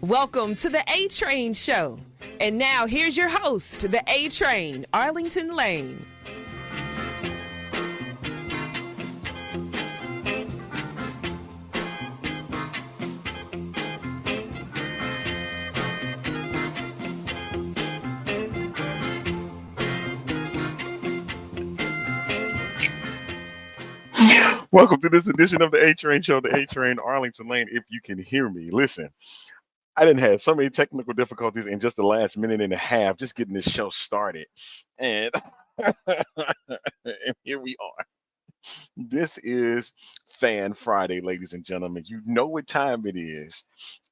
Welcome to the A-Train Show. And now here's your host, the A-Train, Arlington Lane. Welcome to this edition of the A-Train Show, the A-Train Arlington Lane. If you can hear me, listen, I didn't have so many technical difficulties in just the last minute and a half just getting this show started. And, and here we are. This is Fan Friday, ladies and gentlemen. You know what time it is.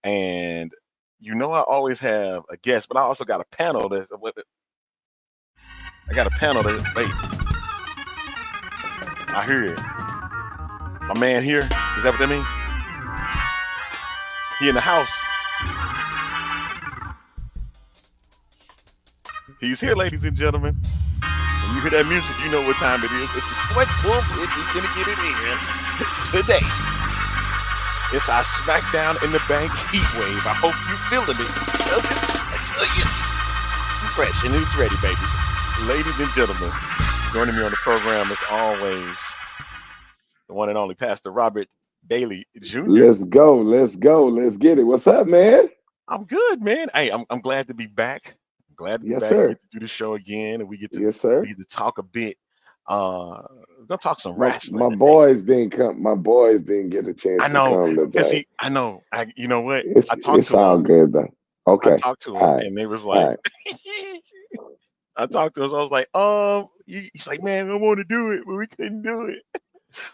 And you know I always have a guest, but I also got a panel that's wait. I hear it. My man here, is that what that means? He in the house. He's here, ladies and gentlemen. When you hear that music, you know what time it is. It's the Sports Pulpit. We're going to get it in today. It's our Smackdown in the Bank Heatwave. I hope you're feeling it. I tell you, fresh and it's ready, baby. Ladies and gentlemen, joining me on the program as always, the one and only Pastor Robert Bailey Jr. Let's go. Let's get it. What's up, man? I'm good, man. Hey, I'm glad to be back. I'm glad to be back. Sir. Get to do the show again, and we get to we get to talk a bit. We're gonna talk some wrestling. My boys didn't come. My boys didn't get a chance. I know. To come today. I know. You know what? It's I talked to all them. good though. Okay. I talked to him, and they was like, I talked to him. So I was like, he's like, man, I want to do it, but we couldn't do it.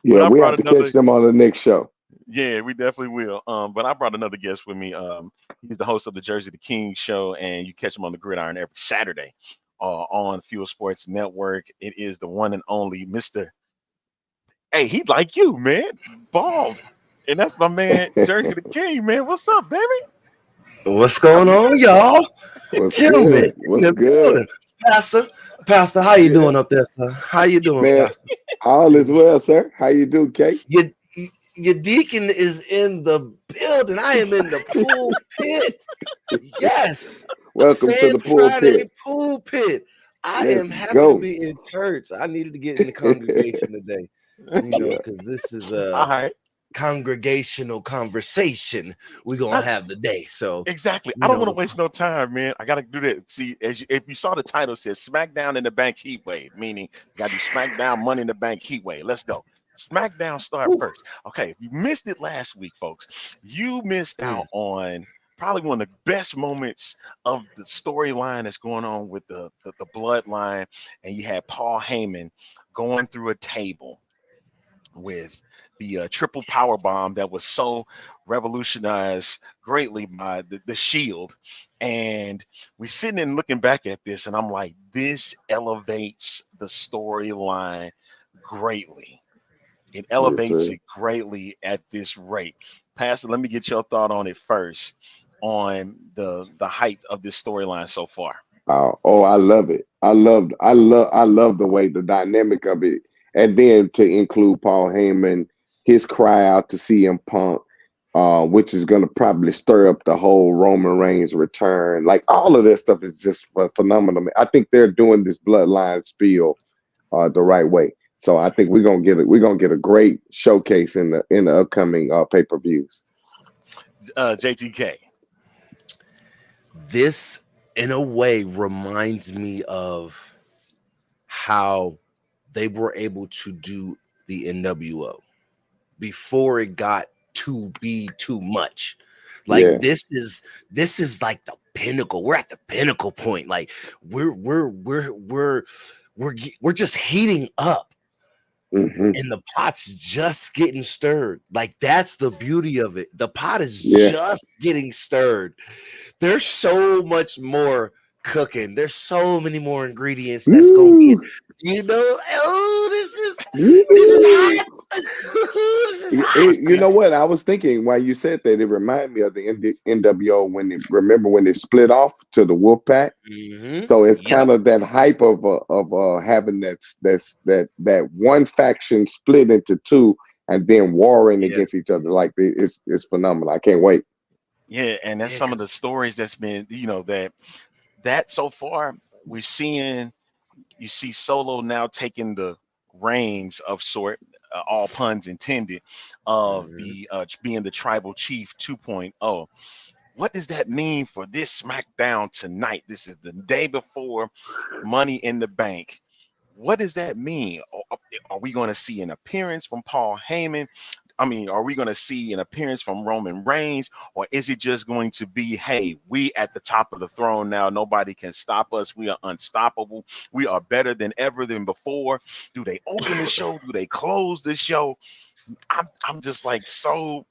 Yeah, we have to catch them on the next show. Yeah, we definitely will. But I brought another guest with me. He's the host of the Jersey the King show, and you catch him on the Gridiron every Saturday on Fuel Sports Network. It is the one and only Mr. Hey, he like you, man, bald, and that's my man Jersey the King, man. What's up, baby? What's going on, y'all? Gentlemen, what's good? Pastor, how you doing up there, sir? How you doing, man, Pastor? All is well, sir. How you do, Kate? Your deacon is in the building. I am in the pulpit. Yes. Welcome to the pulpit. Pulpit. I am happy to be in church. I needed to get in the congregation today, because this is congregational conversation we're gonna have today. So exactly, I don't want to waste no time, man. I gotta do that. See, if you saw the title, it says Smackdown in the Bank Heatwave, meaning you gotta do Smackdown Money in the Bank Heatwave. Let's go. Smackdown start first. Okay, if you missed it last week, folks, you missed out on probably one of the best moments of the storyline that's going on with the bloodline, and you had Paul Heyman going through a table with the triple power bomb that was so revolutionized greatly by the Shield. And we're sitting and looking back at this, and I'm like, this elevates the storyline greatly. It elevates it greatly at this rate. Pastor, let me get your thought on it first, on the height of this storyline so far. Oh, I love it. I love the way the dynamic of it. And then to include Paul Heyman, his cry out to CM Punk, which is going to probably stir up the whole Roman Reigns return. Like, all of this stuff is just phenomenal. I think they're doing this bloodline spiel the right way. So I think we're gonna get a great showcase in the upcoming pay-per-views. JTK. This, in a way, reminds me of how they were able to do the NWO before it got to be too much. Like, this is like the pinnacle. We're at the pinnacle point. Like, we're just heating up. And the pot's just getting stirred. Like, that's the beauty of it. The pot is just getting stirred. There's so much more cooking. There's so many more ingredients that's going to be, this is hot. This is hot. You know what? I was thinking while you said that, it reminded me of the NWO when they split off to the Wolfpack. So it's kind of that hype of having that one faction split into two and then warring against each other. Like, it's phenomenal. I can't wait. Yeah, and that's Yeah, some of the because stories that's been, that so far we're seeing. You see Solo now taking the reins of sort, all puns intended, of the being the tribal chief 2.0. What does that mean for this SmackDown tonight? This is the day before Money in the Bank. What does that mean? Are we going to see an appearance from Paul Heyman? I mean, are we going to see an appearance from Roman Reigns? Or is it just going to be, hey, we at the top of the throne now. Nobody can stop us. We are unstoppable. We are better than ever than before. Do they open the show? Do they close the show? I'm just like so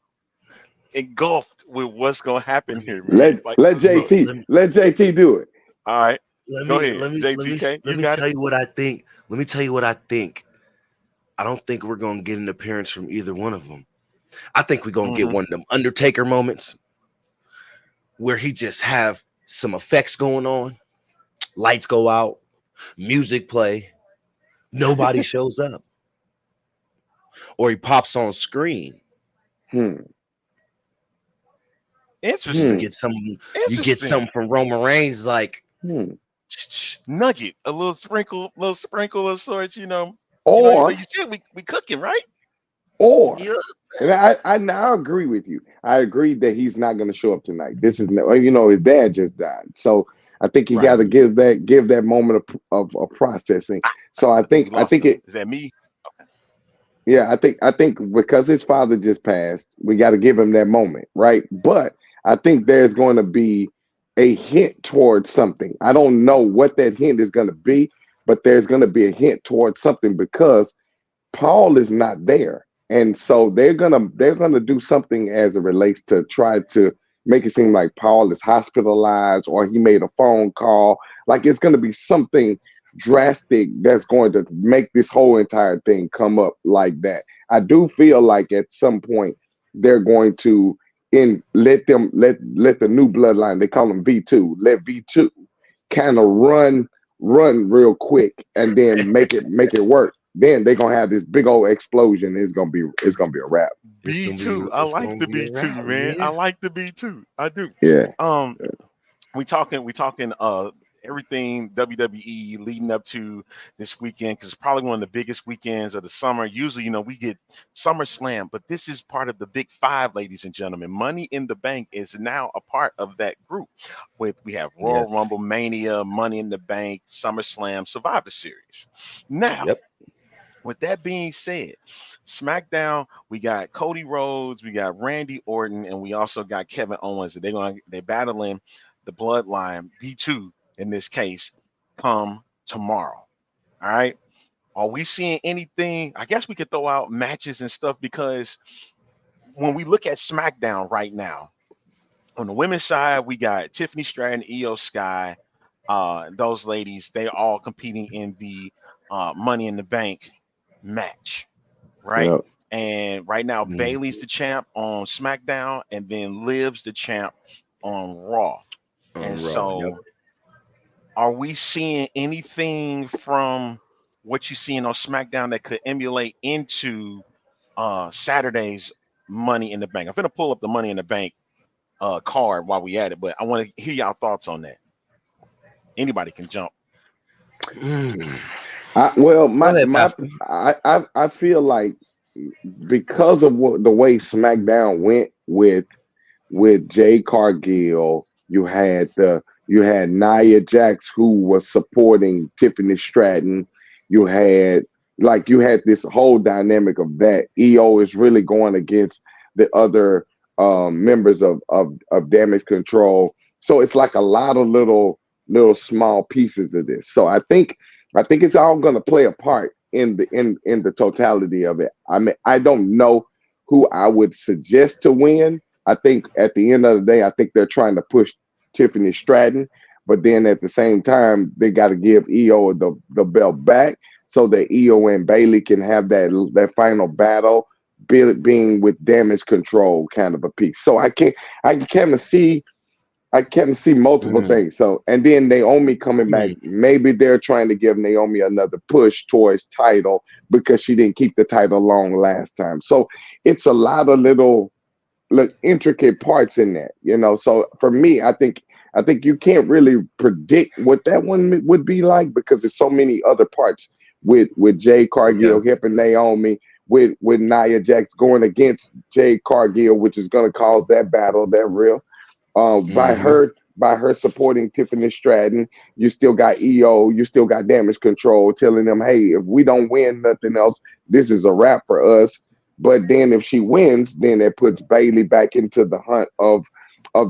engulfed with what's going to happen let me here, man. Like, look. Let JT do it. all right, Let go me ahead. let me let me JTK, let you me got it. tell you what I think. Let me tell you what I think. I don't think we're gonna get an appearance from either one of them. I think we're gonna get Hmm. one of them Undertaker moments where he just have some effects going on, lights go out, music play, nobody shows up, or he pops on screen. Hmm. You Hmm. Interesting. get some, you get Interesting. something from Roman Reigns like, Hmm. Nugget, a little sprinkle of sorts, Or you said we cooking, right? or yeah, and I now agree with you. I agree that he's not going to show up tonight. This is no, his dad just died, so I think he got Right. to give that moment of processing. Ah, So I think we I lost think him. it Is that me? yeah I think because his father just passed, we got to give him that moment, right? But I think there's going to be a hint towards something. I don't know what that hint is going to be, but there's going to be a hint towards something because Paul is not there. And so they're gonna do something as it relates to try to make it seem like Paul is hospitalized or he made a phone call. Like it's gonna be something drastic that's going to make this whole entire thing come up like that. I do feel like at some point they're going to let the new bloodline, they call them V2, let V2 kind of run real quick and then make it work. Then they're gonna have this big old explosion. It's gonna be a wrap. B2. I it's like gonna the be a B2, wrap. man. I Yeah, like the B2. I do. Yeah. Um, we talking everything WWE leading up to this weekend because it's probably one of the biggest weekends of the summer. Usually, we get SummerSlam, but this is part of the big five, ladies and gentlemen. Money in the Bank is now a part of that group. We have Royal yes, Rumble, Mania, Money in the Bank, SummerSlam, Survivor Series. Now, yep. with that being said, SmackDown, we got Cody Rhodes, we got Randy Orton, and we also got Kevin Owens. They're battling the Bloodline V2 in this case come tomorrow. All right. Are we seeing anything? I guess we could throw out matches and stuff because when we look at SmackDown right now, on the women's side, we got Tiffany Stratton, Io Sky. Those ladies, they all competing in the Money in the Bank match, right? Yeah. And right now, Mm, Bailey's the champ on SmackDown, and then Liv's the champ on Raw. And on Raw. Yep. so, are we seeing anything from what you're seeing on SmackDown that could emulate into Saturday's Money in the Bank? I'm gonna pull up the Money in the Bank card while we at it, but I want to hear y'all thoughts on that. Anybody can jump. Mm. Well, Go ahead, Pastor. I feel like because of the way SmackDown went with Jay Cargill, you had Nia Jax who was supporting Tiffany Stratton. You had this whole dynamic of that. EO is really going against the other members of Damage Control. So it's like a lot of little small pieces of this. So I think it's all going to play a part in the totality of it. I mean, I don't know who I would suggest to win. I think at the end of the day, I think they're trying to push Tiffany Stratton, but then at the same time, they got to give EO the belt back so that EO and Bailey can have that final battle, being with Damage Control kind of a piece. So I kind of see multiple Mm, things. So, and then Naomi coming back. mm. Maybe they're trying to give Naomi another push towards title because she didn't keep the title long last time. So it's a lot of little intricate parts in that, you know. So for me, I think you can't really predict what that one would be like because there's so many other parts with Jade Yeah. Cargill helping Naomi, with Nia Jax going against Jade Cargill, which is going to cause that battle, that real. Mhm. By her supporting Tiffany Stratton, you still got EO, you still got Damage Control telling them, hey, if we don't win nothing else, this is a wrap for us. But then if she wins, then it puts Bailey back into the hunt of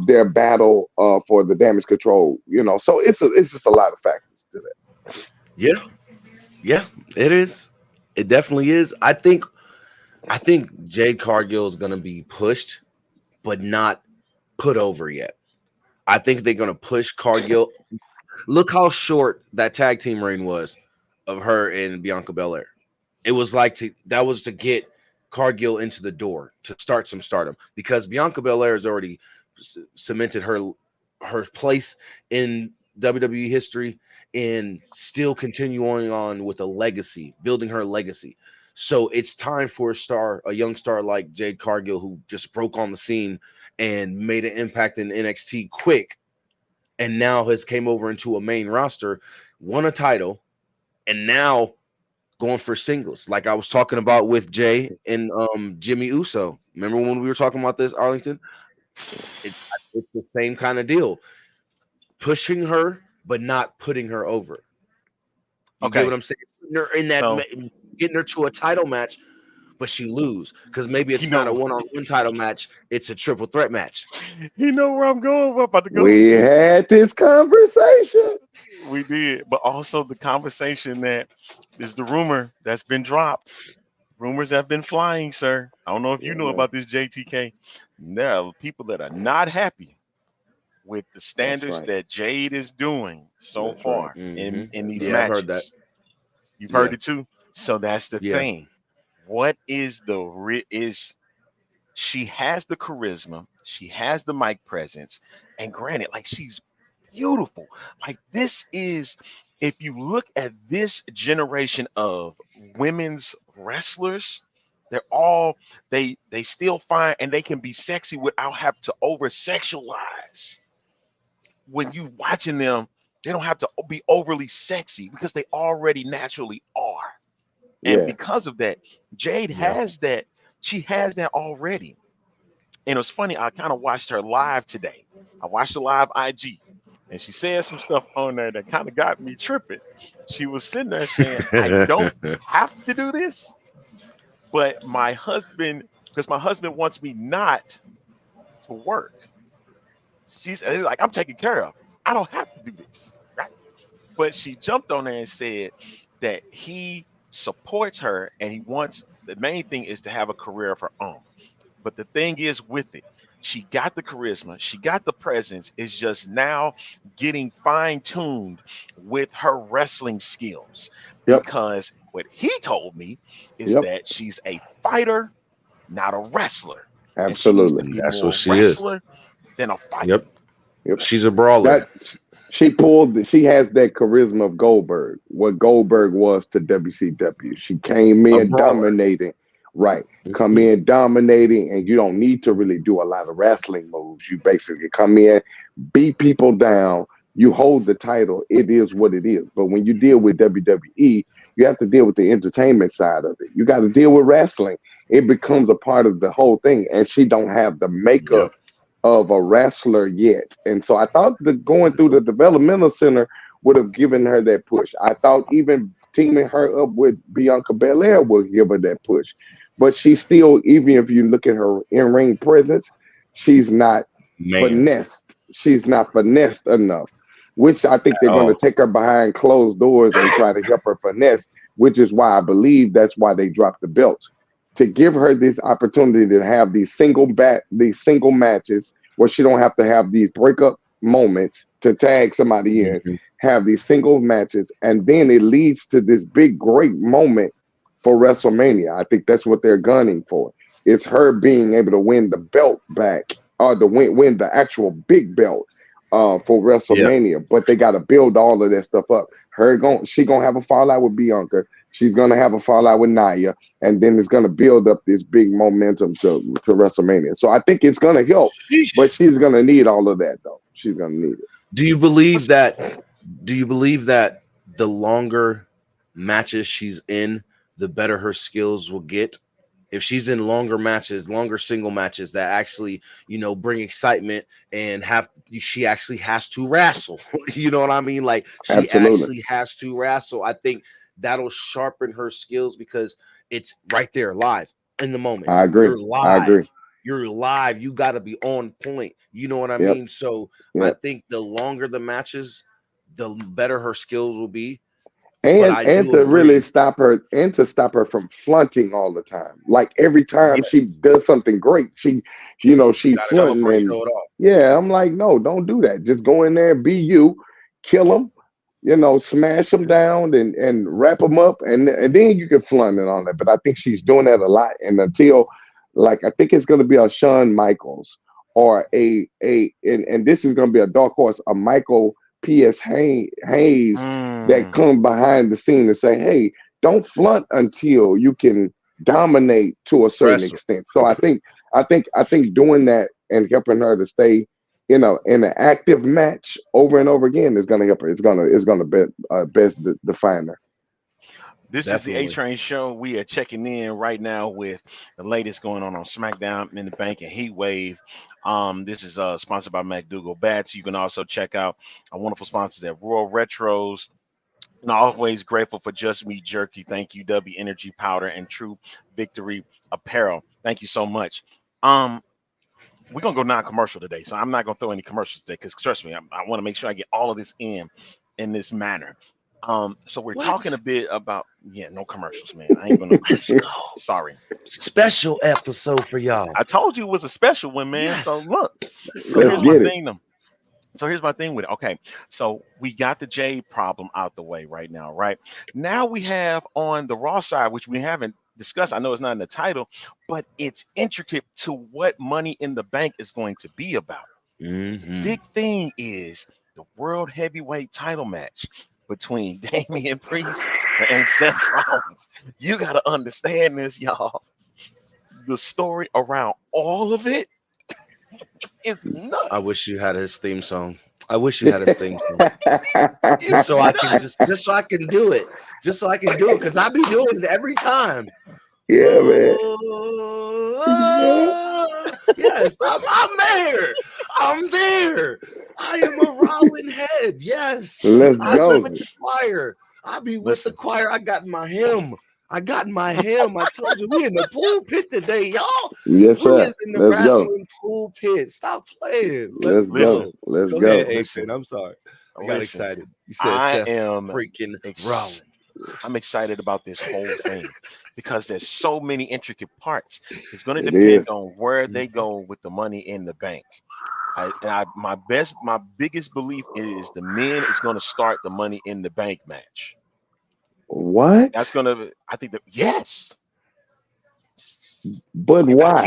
their battle for the Damage Control. You know, so it's just a lot of factors to that. Yeah. Yeah. It is. It definitely is. I think Jade Cargill is gonna be pushed, but not put over yet. I think they're gonna push Cargill. Look how short that tag team reign was of her and Bianca Belair. It was like that was to get Cargill into the door to start some stardom because Bianca Belair has already cemented her place in WWE history and still continuing on with a legacy, building her legacy. So it's time for a young star like Jade Cargill, who just broke on the scene and made an impact in NXT quick, and now has came over into a main roster, won a title, and now going for singles, like I was talking about with Jay and Jimmy Uso. Remember when we were talking about this, Arlington? It, it's the same kind of deal, pushing her but not putting her over. You get what Okay, I'm saying? Putting her in that, so getting her to a title match, but she lose because maybe you it's not a know, one-on-one title match; it's a triple threat match. you know where I'm going. We're about to go. We had this conversation. We did, but also the conversation that is the rumor that's been dropped. Rumors have been flying, sir. I don't know if you Yeah, know man, about this, JTK. There are people that are not happy with the that's standards right. that Jade is doing so That's right. far Hmm. in these Yeah, I've heard that. matches. You've heard Yeah, it too. So that's the yeah, thing. What is is she has the charisma, she has the mic presence, and granted, like she's beautiful. Like this is, if you look at this generation of women's wrestlers, they're all they still find and they can be sexy without having to over sexualize. When you watching them, they don't have to be overly sexy because they already naturally are. And Yeah. because of that, Jade yeah. has that. She has that already. And it was funny. I kind of watched her live today. I watched the live IG, and she said some stuff on there that kind of got me tripping. She was sitting there saying, "I don't have to do this, but my husband, because my husband wants me not to work." She's like, "I'm taken care of. I don't have to do this." Right? But she jumped on there and said that he supports her and he wants the main thing is to have a career of her own. But the thing is with it, she got the charisma, she got the presence. It's just now getting fine tuned with her wrestling skills. Yep. Because what he told me is Yep. that she's a fighter, not a wrestler. And she needs to Absolutely. And be that's what more she is. wrestler than a fighter. Yep. Yep. She's a brawler. That she has that charisma of Goldberg, what Goldberg was to WCW. She came A in brawler. dominating, right? Come Mhm. in dominating, and you don't need to really do a lot of wrestling moves. You basically come in, beat people down, you hold the title. It is what it is. But when you deal with WWE, you have to deal with the entertainment side of it. You got to deal with wrestling. It becomes a part of the whole thing, and she don't have the makeup Yep. of a wrestler yet. And so I thought that going through the developmental center would have given her that push. I thought even teaming her up with Bianca Belair would give her that push. But she still, even if you look at her in-ring presence, she's not Man. finessed. She's not finessed enough, which I think they're going to Oh. take her behind closed doors and try to help her finesse, which is why I believe that's why they dropped the belt to give her this opportunity to have these single matches where she don't have to have these breakup moments to tag somebody in, Mhm. have these single matches, and then it leads to this big great moment for WrestleMania. I think that's what they're gunning for. It's her being able to win the belt back or the win the actual big belt for Yeah. WrestleMania, but they got to build all of that stuff up. She gonna have a fallout with Bianca. She's going to have a fallout with Nia, and then it's going to build up this big momentum to WrestleMania. So I think it's going to help, but she's going to need all of that, though. She's going to need it. Do you believe that? Do you believe that the longer matches she's in, the better her skills will get? If she's in longer matches, longer single matches that actually, bring excitement and she actually has to wrestle. You know what I mean? Like she Absolutely. actually has to wrestle. I think that'll sharpen her skills because it's right there live in the moment. I agree. You're live. I agree. You're live. You got to be on point. You know what I mean? So I think the longer the matches, the better her skills will be. And to really stop her from flaunting all the time. Like every time she does something great, she flaunting and I'm like, no, don't do that. Just go in there, be you, kill them, smash them down and wrap them up, and then you can flaunt it on that. But I think she's doing that a lot, and until I think it's going to be a Shawn Michaels or and this is going to be a dark horse, a Michael P.S. Hayes that come behind the scene and say, hey, don't flaunt until you can dominate to a certain extent. So I think doing that and helping her to stay, in an active match over and over again is going to help her. It's going to best define her. This is the A Train Show. We are checking in right now with the latest going on SmackDown, in the Bank, and Heatwave. This is sponsored by McDougal Bats. You can also check out our wonderful sponsors at Royal Retros. And always grateful for Just Meat Jerky. Thank you, W Energy Powder and True Victory Apparel. Thank you so much. We're gonna go non-commercial today, so I'm not gonna throw any commercials today because trust me, I want to make sure I get all of this in this manner. So we're talking a bit about no commercials, man. I ain't gonna. Let's go. Sorry. Special episode for y'all. I told you it was a special one, man. Yes. So look. So here's my thing with it. Okay, so we got the Jade problem out the way right now, right? Now we have on the Raw side, which we haven't discussed. I know it's not in the title, but it's intricate to what Money in the Bank is going to be about. The big thing is the World Heavyweight title match between Damian Priest and Seth Rollins. You got to understand this, y'all. The story around all of it is nuts. I wish you had his theme song. So I can so I can do it. Just so I can do it because I be doing it every time. Yeah, man. Yes, I'm there. I'm there. I am a Rollin head. Yes. Let's go. With the choir. I be with the choir. I got my hymn. I told you we in the pool pit today, y'all. Yes, sir. We is in the wrestling pool pit. Stop playing. Let's go. Let's go. Ahead, Listen, I'm sorry. I got excited. You said I Seth am freaking Rollins. I'm excited about this whole thing because there's so many intricate parts. It's going to depend on where they go with the Money in the Bank. My biggest belief is the men is going to start the Money in the Bank match. What? That's going to, I think that, yes. But why?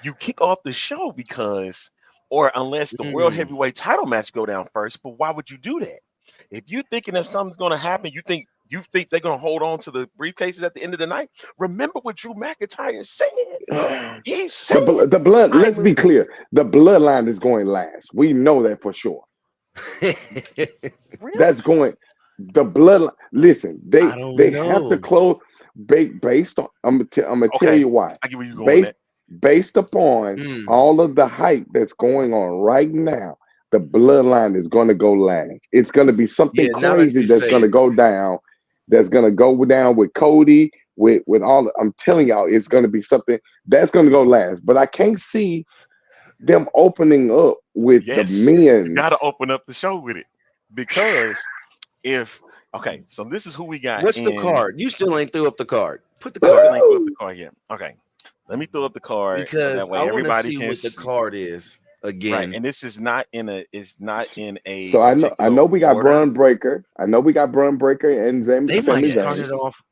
You kick off the show because, or unless the World Heavyweight title match go down first, but why would you do that? If you're thinking that something's going to happen, you think they're going to hold on to the briefcases at the end of the night? Remember what Drew McIntyre said. He said the blood. Let's be clear. The bloodline is going last. We know that for sure. Really? That's going. The bloodline. Listen, they have to close based on. I'm gonna tell you why. I get where you're going. Based upon all of the hype that's going on right now, the bloodline is going to go last. It's going to be something crazy that's going to go down. That's going to go down with Cody, with all. I'm telling y'all, it's going to be something that's going to go last. But I can't see them opening up with the men. You got to open up the show with it because so this is who we got. What's the card? You still ain't threw up the card. Put the I card. still ain't threw up the card yet. Okay, let me throw up the card because so that way I want to everybody see can what the card is again. Right, and this is not in a. So I know we got Braun Breaker. I know we got Braun Breaker and Sami They might start Zayn. it off.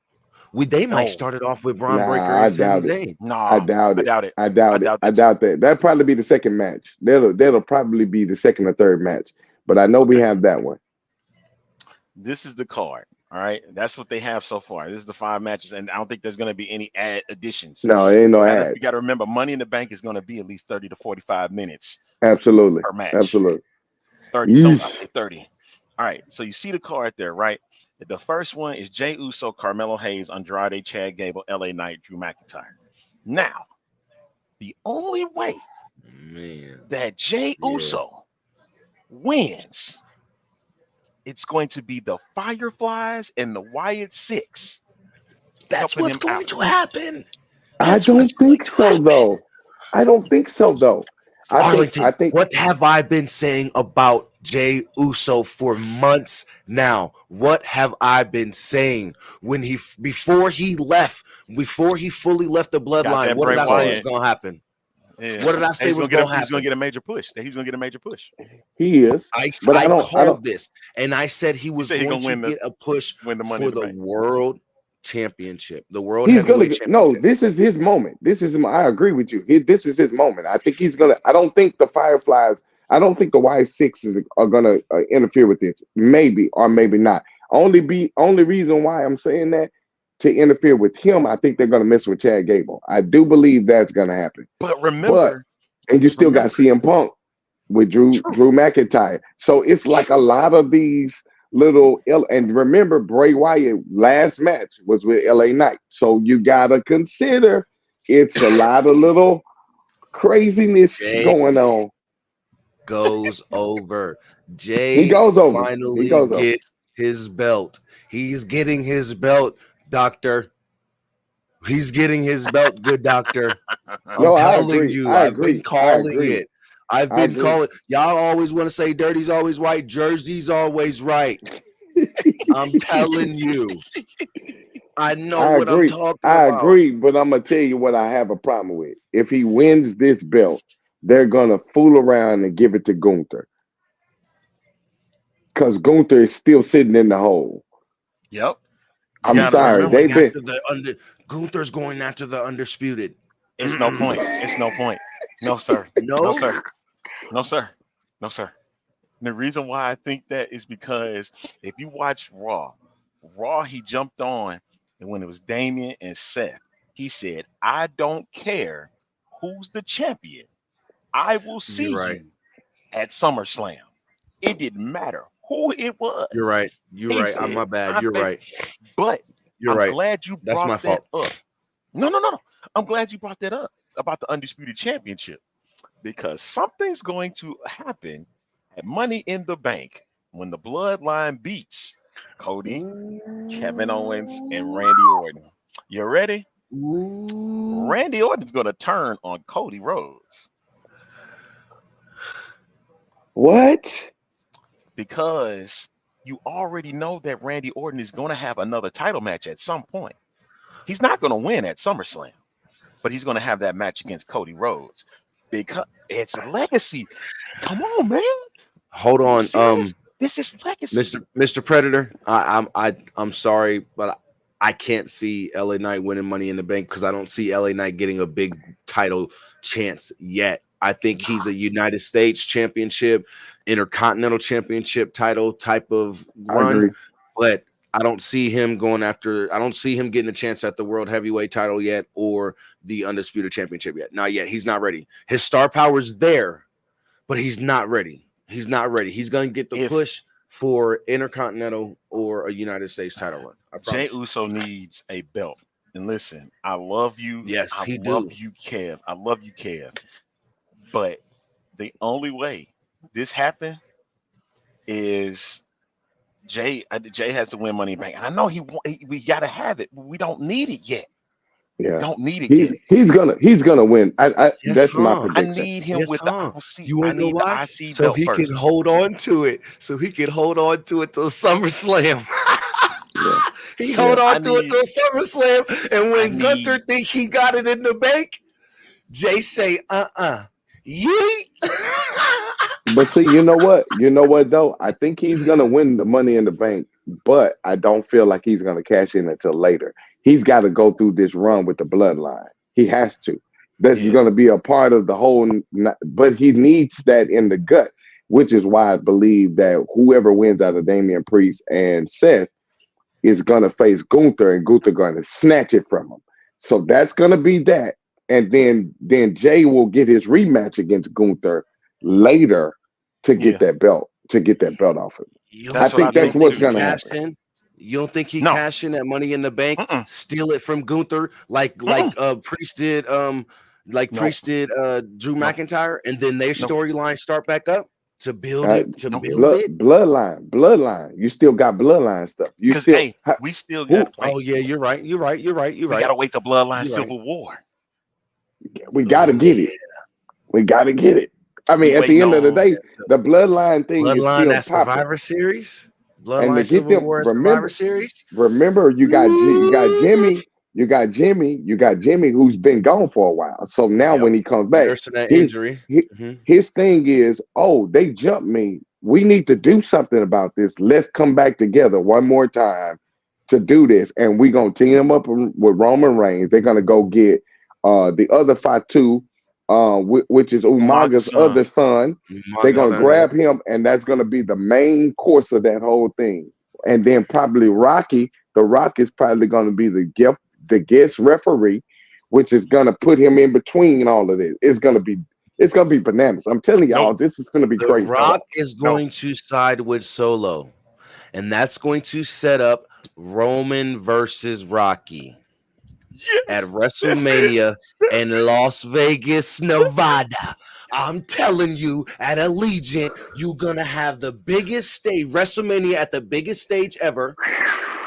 They might start it off with Braun Breaker I and Sami doubt Zayn. No, I doubt it. I doubt that. That'll probably be the second match. That'll probably be the second or third match. But I know we have that one. This is the card. All right, that's what they have so far. This is the 5 matches, and I don't think there's going to be any additions. No, it ain't no You got to ads. remember, Money in the Bank is going to be at least 30 to 45 minutes Absolutely. per match. Absolutely. 30, so I Yeesh. say 30. All right, so you see the card there, right? The first one is Jey Uso, Carmelo Hayes, Andrade, Chad Gable, LA Knight, Drew McIntyre. Now, the only way that Jey Uso wins, it's going to be the Fireflies and the Wyatt Six. That's what's going to happen. I don't think so, though. I don't think so, though. I think. What have I been saying about Jey Uso for months now? What have I been saying before he fully left the bloodline? What did I say was going to happen? Yeah. What did I say was going to happen? He's going to get a major push. He's going to get a major push. He is. I called this, and I said he was going to get a push for the World Championship. The World Heavyweight Championship. No, this is his moment. I agree with you. This is his moment. I think he's gonna. I don't think the Fireflies. I don't think the Y6s are gonna interfere with this. Maybe or maybe not. Only reason why I'm saying that, to interfere with him, I think they're gonna mess with Chad Gable. I do believe that's gonna happen. But remember, and you still got CM Punk with Drew McIntyre. So it's like a lot of these little and remember, Bray Wyatt last match was with LA Knight, so you gotta consider it's a lot of little craziness going on. Goes over. He goes over. Finally gets his belt. He's getting his belt, doctor. He's getting his belt, good doctor. I'm telling you, I've been calling it. I've been calling. Y'all always want to say dirty's always white, jersey's always right. I'm telling you. I know what I'm talking about. I agree, but I'm gonna tell you what I have a problem with. If he wins this belt, they're gonna fool around and give it to Gunther. Because Gunther is still sitting in the hole. Yep. I'm sorry. Gunther's going after the undisputed. It's no point. It's no point. No, sir. No, sir. No, sir. No, sir. And the reason why I think that is because if you watch Raw, he jumped on, and when it was Damian and Seth, he said, I don't care who's the champion. I will see you at SummerSlam. It didn't matter who it was. You're right. You're right. I'm my bad. You're right. But I'm glad you brought that up. No. I'm glad you brought that up about the Undisputed Championship, because something's going to happen at Money in the Bank when the Bloodline beats Cody, Kevin Owens, and Randy Orton. You ready? Randy Orton's going to turn on Cody Rhodes. What? Because you already know that Randy Orton is going to have another title match at some point. He's not going to win at SummerSlam, but he's going to have that match against Cody Rhodes because it's legacy. Come on, man. Hold on. This is legacy. Mr. Predator, I'm sorry, but I can't see LA Knight winning Money in the Bank because I don't see LA Knight getting a big title chance yet. I think he's a United States Championship, Intercontinental Championship title type of run, but I don't see him going after. I don't see him getting a chance at the World Heavyweight title yet or the Undisputed Championship yet. Not yet. He's not ready. His star power's there, but he's not ready. He's not ready. He's going to get the push for Intercontinental or a United States title run. Jey Uso needs a belt. And listen, I love you. Yes, I love you, Kev. I love you, Kev. But the only way this happened is Jay has to win Money in the Bank. And I know we gotta have it. We don't need it yet. Yeah, don't need it yet. He's gonna win. That's my prediction. I need him with the IC. You want to know why? So he can hold on to it. So he can hold on to it till SummerSlam. He hold on to it till SummerSlam, and when Gunther think he got it in the bank, Jay say, yeet. But see, you know what? You know what though? I think he's gonna win the Money in the Bank, but I don't feel like he's gonna cash in until later. He's got to go through this run with the Bloodline. He has to. This is going to be a part of the whole, but he needs that in the gut, which is why I believe that whoever wins out of Damian Priest and Seth is gonna face Gunther, and Gunther gonna snatch it from him. So that's gonna be that. And then Jay will get his rematch against Gunther later to Yeah, get that belt, off him. I that's what I think that's think what's too. gonna Cash happen. in? You don't think he No, cash in that Money in the Bank, mm-mm, steal it from Gunther mm-mm. Priest did Nope, Drew nope, McIntyre, and then their nope, storyline start back up to build it nope. Bloodline. You still got bloodline stuff. You Because still hey, we still got who to wait. Oh yeah, you're right. You're right. You're right. You're We got to right. wait till Bloodline You're right. Civil War. we got to Oh get it. yeah. We got to get it. I We mean, at the waiting end of the on. day, the bloodline thing is Bloodline still that popping. Survivor Series, And to Bloodline get Civil them, War Survivor remember, Series. you got Ooh. Jimmy, you got Jimmy who's been gone for a while. So now Yep. when he comes back, Nursing that his injury. his, Mhm. his thing is, oh, they jumped me. We need to do something about this. Let's come back together one more time to do this, and we're gonna team him up with Roman Reigns. They're gonna go get the other Fatu, which is Umaga's Umaga's son. other son. They're Manga gonna Yep. son, yep. grab him, and that's gonna be the main course of that whole thing. And then probably Rocky. The Rock is probably gonna be the guest referee, which is gonna put him in between all of this. It's gonna be bananas. I'm telling Nope. y'all, this is gonna be The crazy. No. Rock is No. going to side with Solo, and that's going to set up Roman versus Rocky at Yes. This is. WrestleMania in Las Vegas, Nevada. I'm telling you, at Allegiant, you're gonna have the biggest stage, WrestleMania at the biggest stage ever,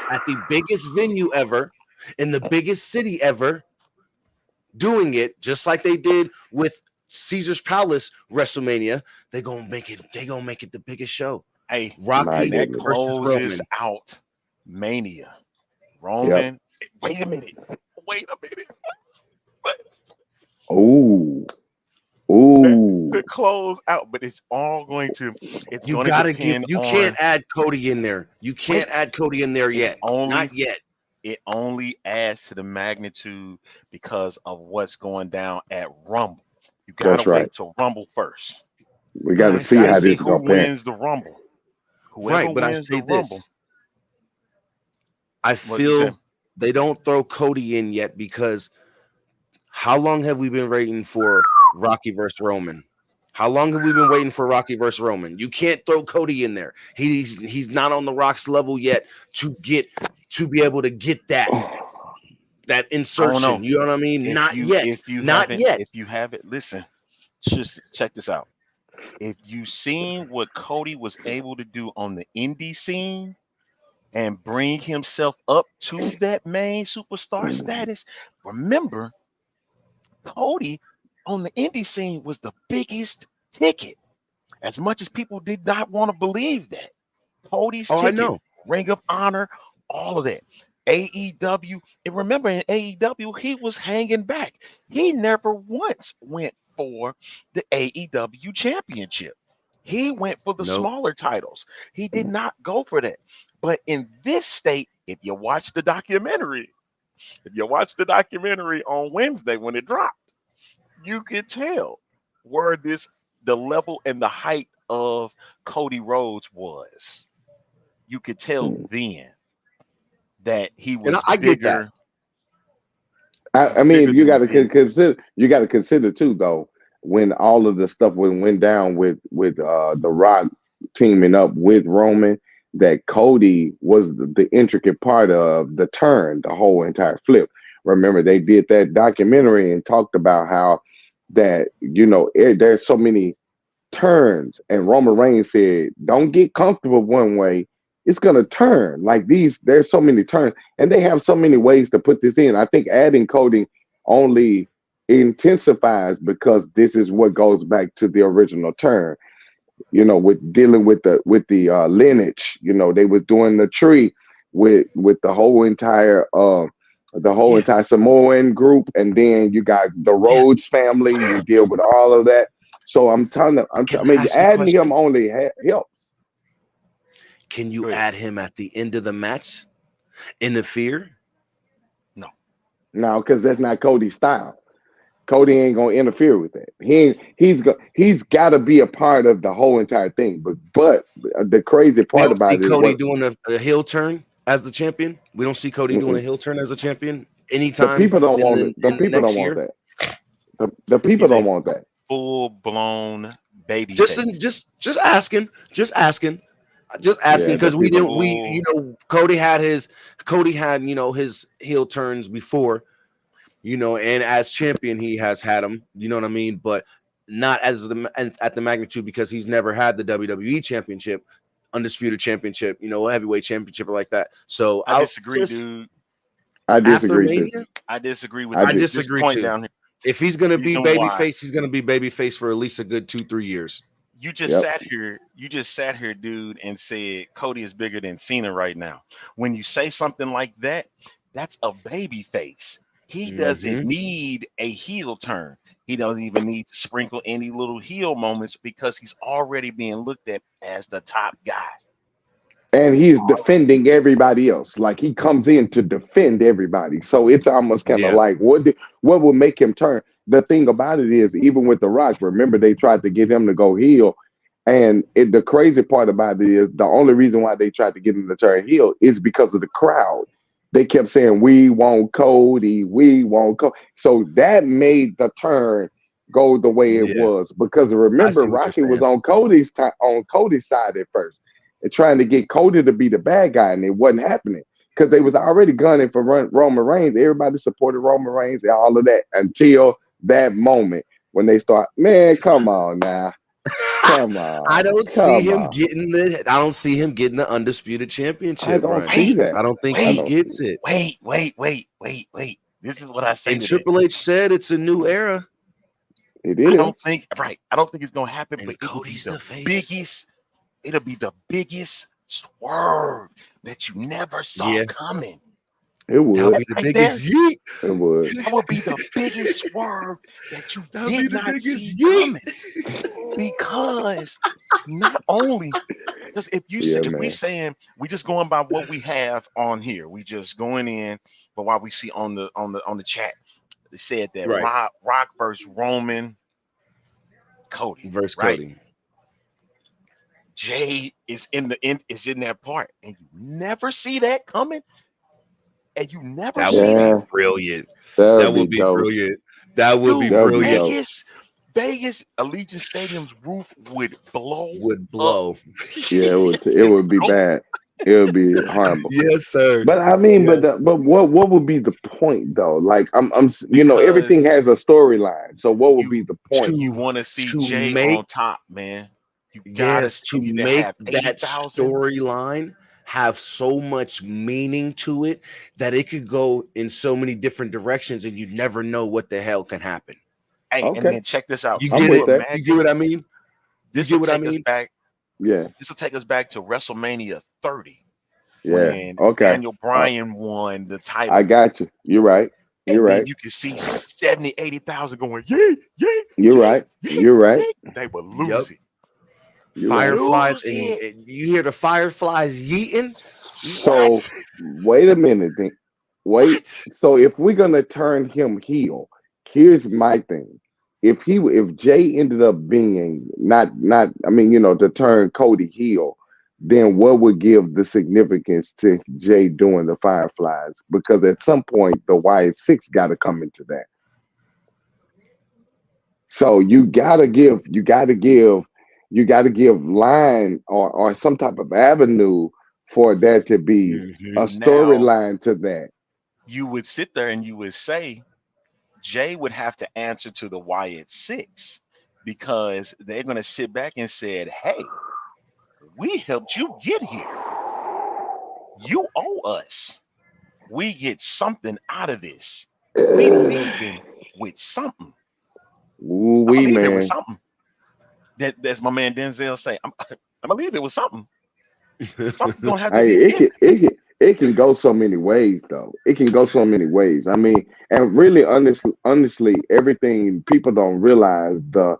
at the biggest venue ever, in the biggest city ever, doing it just like they did with Caesar's Palace WrestleMania. They're gonna make it. They're gonna make it the biggest show. Hey, My and Rocky that goodness. versus closes Roman. out Mania. Yep. Roman. Wait a minute. Wait a minute. But Ooh. that Ooh. to close out, but it's all going to. It's You going to gotta give. depend You can't on. add Cody in there. You Wait. can't add Cody in there It yet. only Not yet. it only adds to the magnitude because of what's going down at Rumble. You got to That's right. wait till Rumble first. We But got to I You see got to how say see this is who gonna pan. wins the Rumble. Whoever right. But I wins the say Rumble, this. I what you say? feel they don't throw Cody in yet because how long have we been waiting for Rocky versus Roman? How long have we been waiting for Rocky versus Roman? You can't throw Cody in there. He's not on the Rock's level yet to be able to get that I don't know. insertion. You know what I mean? If Not you yet. if you Not haven't yet. if you haven't listen, just check this out. If you seen what Cody was able to do on the indie scene and bring himself up to that main superstar status, remember Cody on the indie scene was the biggest ticket. As much as people did not want to believe that, Cody's Oh, I ticket, know. Ring of Honor, all of that. AEW, and remember in AEW, he was hanging back. He never once went for the AEW championship. He went for the Nope. smaller titles. He did not go for that. But in this state, if you watch the documentary on Wednesday when it dropped, you could tell where the level and the height of Cody Rhodes was. You could tell then that he And I, was I get that. bigger. I He's bigger mean, you than got he's to been. consider. You got to consider too, though, when all of the stuff went down with the Rock teaming up with Roman, that Cody was the intricate part of the turn, the whole entire flip. Remember, they did that documentary and talked about how that there's so many turns, and Roman Reigns said, "Don't get comfortable one way. It's gonna turn like these. There's so many turns, and they have so many ways to put this in. I think adding coding only intensifies because this is what goes back to the original turn. With dealing with the lineage. They was doing the tree with the whole Yeah. entire Samoan group, and then you got the Yeah. Rhodes family. You deal with all of that. So I'm telling you, Can I I mean, ask a adding him question? only helps. Can you Go ahead. add him at the end of the match? Interfere? No. Now, because that's not Cody's style. Cody ain't gonna interfere with that. He's got to be a part of the whole entire thing. But the crazy You part don't see about it is Cody what doing a heel turn as the champion. We don't see Cody doing a heel turn as a champion The anytime people don't want it. The in the people next don't want year. that. The people He's a don't want that. full-blown baby Just face. just asking, Yeah, the because we people. didn't we Cody had his heel turns before, and as champion he has had them, you know what I mean, but not at the magnitude because he's never had the WWE championship, undisputed championship, heavyweight championship or like that. So I disagree, dude. I after disagree too. Mania, I disagree with I this disagree point too. down here. If he's gonna be Reason why. babyface, he's gonna be babyface for at least a good 2-3 years. You just sat here, dude, and said Cody is bigger than Cena right now. When you say something like that, that's a baby face. He doesn't need a heel turn. He doesn't even need to sprinkle any little heel moments because he's already being looked at as the top guy. And he's defending everybody else. Like he comes in to defend everybody. So it's almost kind of like what would make him turn? The thing about it is, even with The Rock, remember they tried to get him to go heel. And the crazy part about it is the only reason why they tried to get him to turn heel is because of the crowd. They kept saying, "We want Cody, we want Cody." So that made the turn go the way it was. Because remember, Rocky was on Cody's side at first and trying to get Cody to be the bad guy, and it wasn't happening because they was already gunning for Roman Reigns. Everybody supported Roman Reigns and all of that until that moment when they start. Man, come on now. Come on. I don't see him getting the undisputed championship. I don't see that. I don't think he gets it. Wait. This is what I say. And Triple H said it's a new era. It is. I don't think it's gonna happen, but Cody's the face. It'll be the biggest swerve that you never saw coming. It would. That would be the biggest yeet. It would. That would be the biggest swerve that you did not see coming. Because not only because if we saying we just going by what we have on here, we just going in, but while we see on the chat, they said that Rock versus Roman, Cody versus Cody. Jay is in that part, and you never see that coming. And you never see that. Brilliant. That would be brilliant. That would be brilliant. Vegas Allegiant Stadium's roof would blow. Up. Yeah, it would be bad. It would be horrible. Yes, sir. But I mean, but what would be the point though? Like I'm everything has a storyline. So what would be the point? You want to see Jay on top, man. To make that storyline have so much meaning to it that it could go in so many different directions and you never know what the hell can happen. Hey, and then check this out. You get what I mean? This will take us back. Yeah. This will take us back to WrestleMania 30. Yeah. When Daniel Bryan won the title. I got you. You're right. You're right. You can see 70, 80,000 going, yeah. You're right. You're right. They would lose it. Fireflies, and you hear the fireflies yeeting. So wait a minute. Wait. So if we're gonna turn him heel, here's my thing. If Jay ended up being to turn Cody heel, then what would give the significance to Jay doing the fireflies? Because at some point the Wyatt Six got to come into that. So you gotta give line or some type of avenue for that to be a storyline to that. You would sit there and you would say Jay would have to answer to the Wyatt Six because they're going to sit back and said, hey, we helped you get here. You owe us. We get something out of this. We leaving with something. Man. With something. That's my man Denzel say. I'm gonna leave it with something. Something's gonna have to be. It can go so many ways, though. It can go so many ways. I mean, and really, honestly, everything people don't realize the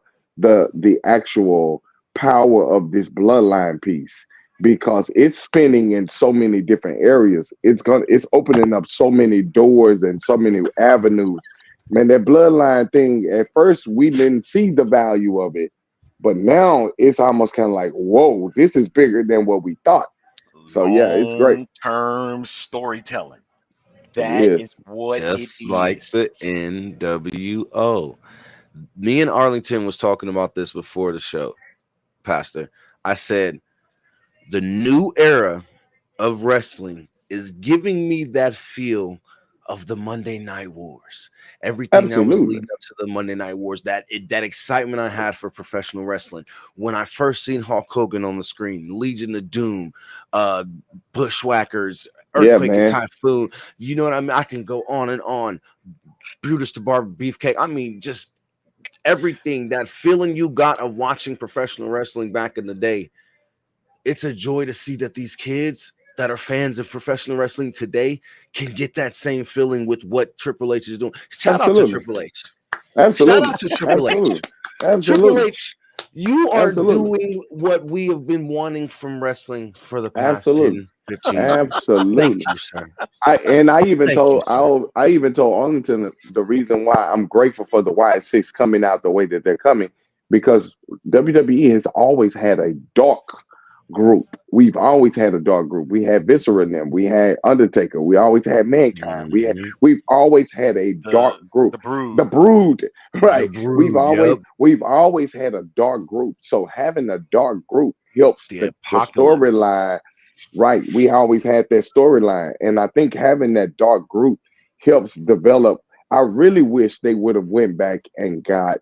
actual power of this bloodline piece because it's spinning in so many different areas. It's opening up so many doors and so many avenues. Man, that bloodline thing. At first, we didn't see the value of it. But now it's almost kind of like, whoa, this is bigger than what we thought. So yeah, it's great. Long-term storytelling. That Yes, is what it Just like is. the NWO. Me and Arlington was talking about this before the show, Pastor. I said the new era of wrestling is giving me that feel of the Monday Night Wars. Everything that was absolutely. leading up to the Monday Night Wars, that excitement I had for professional wrestling when I first seen Hulk Hogan on the screen, Legion of Doom, uh, Bushwhackers, Yeah, Earthquake and man. Typhoon. You know what I mean? I can go on and on. Brutus the Barber Beefcake. I mean, just everything, that feeling you got of watching professional wrestling back in the day. It's a joy to see that these kids that are fans of professional wrestling today can get that same feeling with what Triple H is doing. Shout out to Absolutely. Triple H. Shout Absolutely. out to Triple H. Absolutely. Triple Absolutely. H, you are Absolutely. doing what we have been wanting from wrestling for the past Absolutely. 10, 15 years. Thank Absolutely. you, sir. I even Thank you, told sir. I even told Arlington the reason why I'm grateful for the Y6 coming out the way that they're coming, because WWE has always had a dark group. We've always had a dark group. We had Viscera in them. We had Undertaker. We always had Mankind. Mhm. We've always had a dark group. The Brood. The Brood, The right? Brood, yep. We've always had a dark group. So having a dark group helps The the Apocalypse. storyline. Right. We always had that storyline. And I think having that dark group helps develop. I really wish they would have went back and got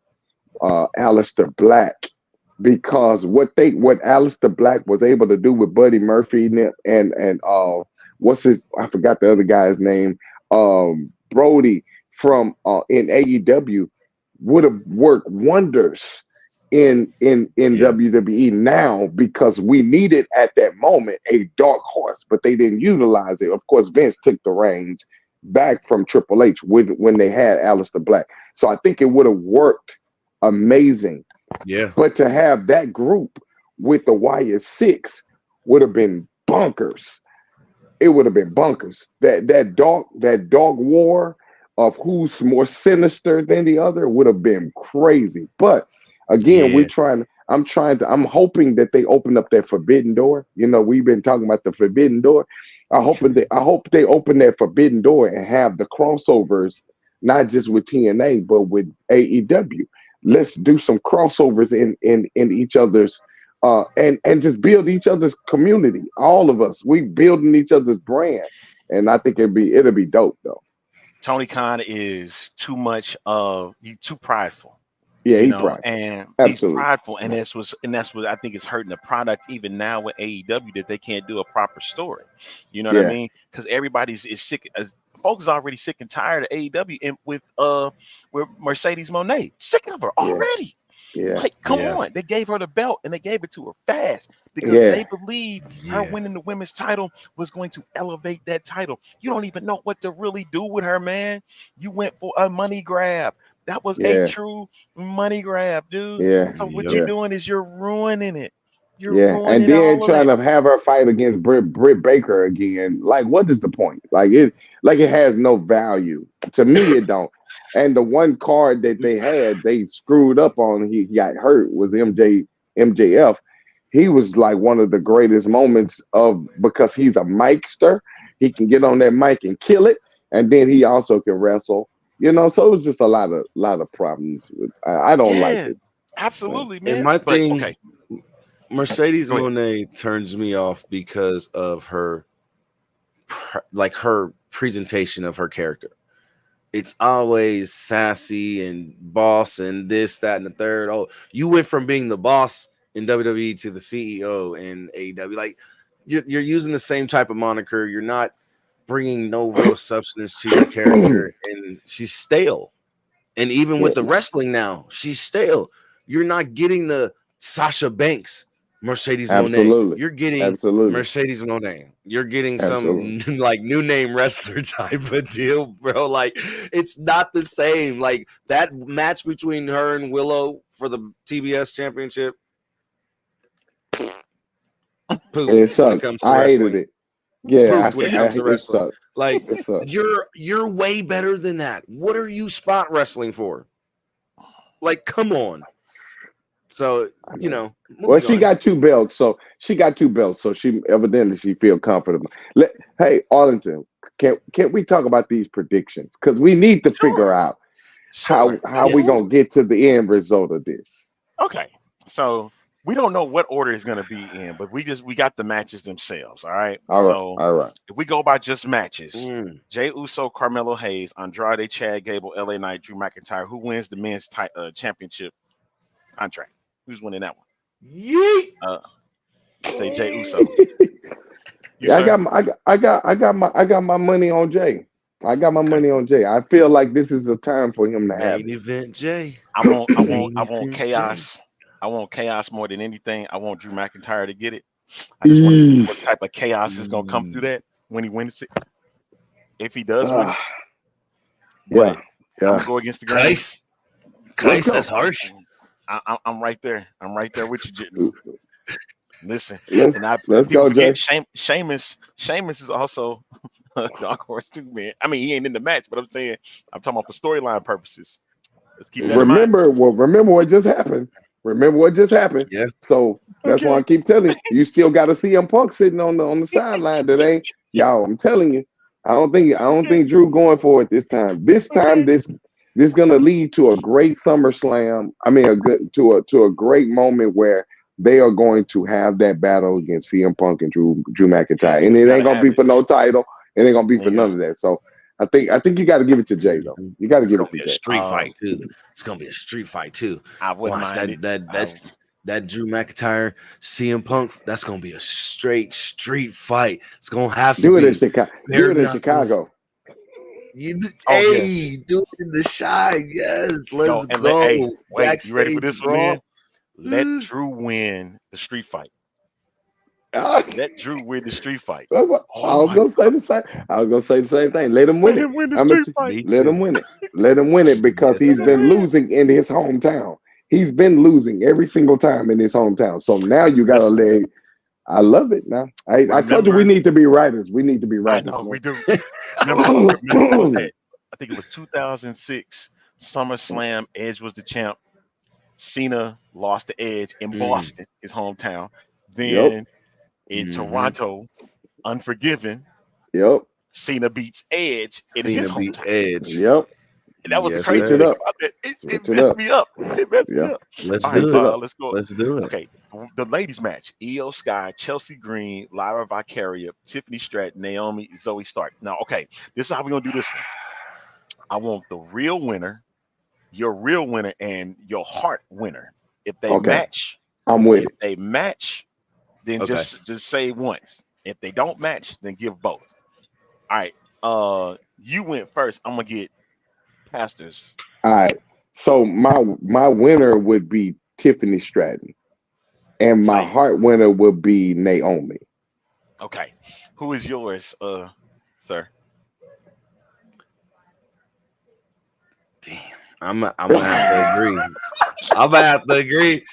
Aleister Black, because what Aleister Black was able to do with Buddy Murphy and what's his, I forgot the other guy's name, Brody from in AEW, would have worked wonders in Yeah. WWE now, because we needed at that moment a dark horse, but they didn't utilize it. Of course, Vince took the reins back from Triple H when they had Aleister Black. So I think it would have worked amazing. Yeah. But to have that group with the Y6 would have been bunkers. It would have been bunkers. That dog war of who's more sinister than the other would have been crazy. But again, Yeah. I'm hoping that they open up that forbidden door. You know, we've been talking about the forbidden door. I hope they open that forbidden door and have the crossovers, not just with TNA, but with AEW. Let's do some crossovers in each other's and just build each other's community. All of us, we building each other's brand, and I think it'll be dope though. Tony Khan is he's too prideful, Yeah, he probably and he's absolutely. prideful, and that's what I think is hurting the product even now with AEW, that they can't do a proper story. You know what I Yeah, mean? Because everybody's is sick. Folks is already sick and tired of AEW and with Mercedes Moné, sick of her yeah, already. yeah, Like, come Yeah. on. They gave her the belt and they gave it to her fast because they yeah, believed her Yeah. winning the women's title was going to elevate that title. You don't even know what to really do with her, man. You went for a money grab. That was a yeah, true money grab, dude. yeah, So what Yep. you're yeah. doing is you're ruining it. You're Yeah, and ruining then all of trying that. to have her fight against Britt Baker again. Like, what is the point? Like it has no value to me. It don't. And the one card that they had, they screwed up on. He got hurt. Was MJF. He was like one of the greatest moments of, because he's a micster. He can get on that mic and kill it, and then he also can wrestle. You know, so it was just a lot of problems. I don't like Yeah, it. absolutely, And man. my But thing, okay, Mercedes go ahead. Monet turns me off because of her presentation of her character. It's always sassy and boss and this, that, and the third. Oh, you went from being the boss in WWE to the CEO in AEW. Like, you're using the same type of moniker. You're not bringing no real substance to your character, and she's stale. And even Yeah, with the wrestling now, she's stale. You're not getting the Sasha Banks Mercedes Monet. absolutely, You're getting absolutely. Mercedes Monet. You're getting Absolutely. some like new name wrestler type of deal, bro. Like, it's not the same. Like, that match between her and Willow for the TBS championship, poop And it when it sucked. comes to I hated wrestling. it. Yeah, Poop when it comes to it wrestling. sucked. Like, It sucked. you're way better than that. What are you spot wrestling for? Like, come on. So I you know. know, Well, moving she on. got 2 belts, so she evidently she feel comfortable. Hey, Arlington, can we talk about these predictions? Because we need to figure Sure, out sure, how we Yes. gonna get to the end result of this. okay. So we don't know what order it's gonna be in, but we got the matches themselves. All right. All right, So all right. if we go by just matches, Mm. Jay Uso, Carmelo Hayes, Andrade, Chad Gable, LA Knight, Drew McIntyre. Who wins the men's championship contract? Who's winning that one? Yeet. Uh, say Jay Uso. You Yeah, sir? I got my money on Jay. I got my Okay. money on Jay. I feel like this is a time for him to have Main it. event Jay. I Main want event Jay. chaos. I want chaos more than anything. I want Drew McIntyre to get it. I just want to see Eesh. what type of chaos is gonna come through that when he wins it, if he does win it. Ah, yeah, But I'm yeah. gonna go against the grain. Kais. Let's Kais, that's go. harsh. I'm right there. I'm right there with you, Jitten. Listen, Let's and let's people go, forget Jay. Sheamus is also a dark horse too, man. I mean, he ain't in the match, but I'm saying I'm talking about for storyline purposes. Let's keep that in mind. Remember what just happened. Remember what just happened. Yeah. So that's why I Okay. keep telling you, you still got to see CM Punk sitting on the sideline. That ain't y'all. I'm telling you, I don't Okay. think Drew going for it this time. Okay. This gonna lead to a great SummerSlam. I mean, a a great moment where they are going to have that battle against CM Punk and Drew McIntyre, and You it ain't gotta gonna have be it. for no title. It ain't gonna be for Yeah. none of that. So I think you got to give it to Jay though. Mhm. You got to It's give gonna it to be a Jay. street fight too. It's gonna be a street fight too. I wouldn't Watch mind it. that Drew McIntyre CM Punk. That's gonna be a straight street fight. It's gonna have to Do it in be Chicago. Do bare it in knuckles. Chicago. Oh yes. Hey, do it in the shine. Yes, Yo, let's and go. wait, you ready for Backstage this one brawl. then? Let Drew win the street fight. Ah, Let Drew win the street fight. I Oh was my gonna say the same. I was gonna say the same thing. Let him win let it. him win the I'm gonna street fight. Me let too. him win it. Let him win it because Yes, Let he's him been sir. win. losing in his hometown. He's been losing every single time in his hometown. So now you gotta Listen, let. I love it. Now I told you we remember, need to be writers. We need to be I writers, know man. we do. Remember what was that? I think it was 2006 SummerSlam. Edge was the champ. Cena lost the Edge in Mm, Boston, his hometown. Yep. Then in hmm. Toronto, Unforgiven, Yep. Cena beats Edge in his Cena beats hometown. Edge. Yep. And that was the Yes, crazy Switch it sir. thing up. about that. It Switch it messed up. me up. It messed me Yeah. up. Let's All right, do Switch it it. up. let's go. Let's do it. Okay, the ladies match: Io Sky, Chelsea Green, Lyra Valkyria, Tiffany Stratton, Naomi, Zoe Stark. Now, okay, this is how we're gonna do this one. I want the real winner, your real winner, and your heart winner. If they Okay. match, I'm with if it. they match, then Okay. just say once. If they don't match, then give both. All right. You went first. I'm gonna get pastors. All right. So my winner would be Tiffany Stratton, and my Say heart winner would be Naomi. okay. Who is yours, sir? Damn. I'm gonna have to agree. I'm gonna have to agree.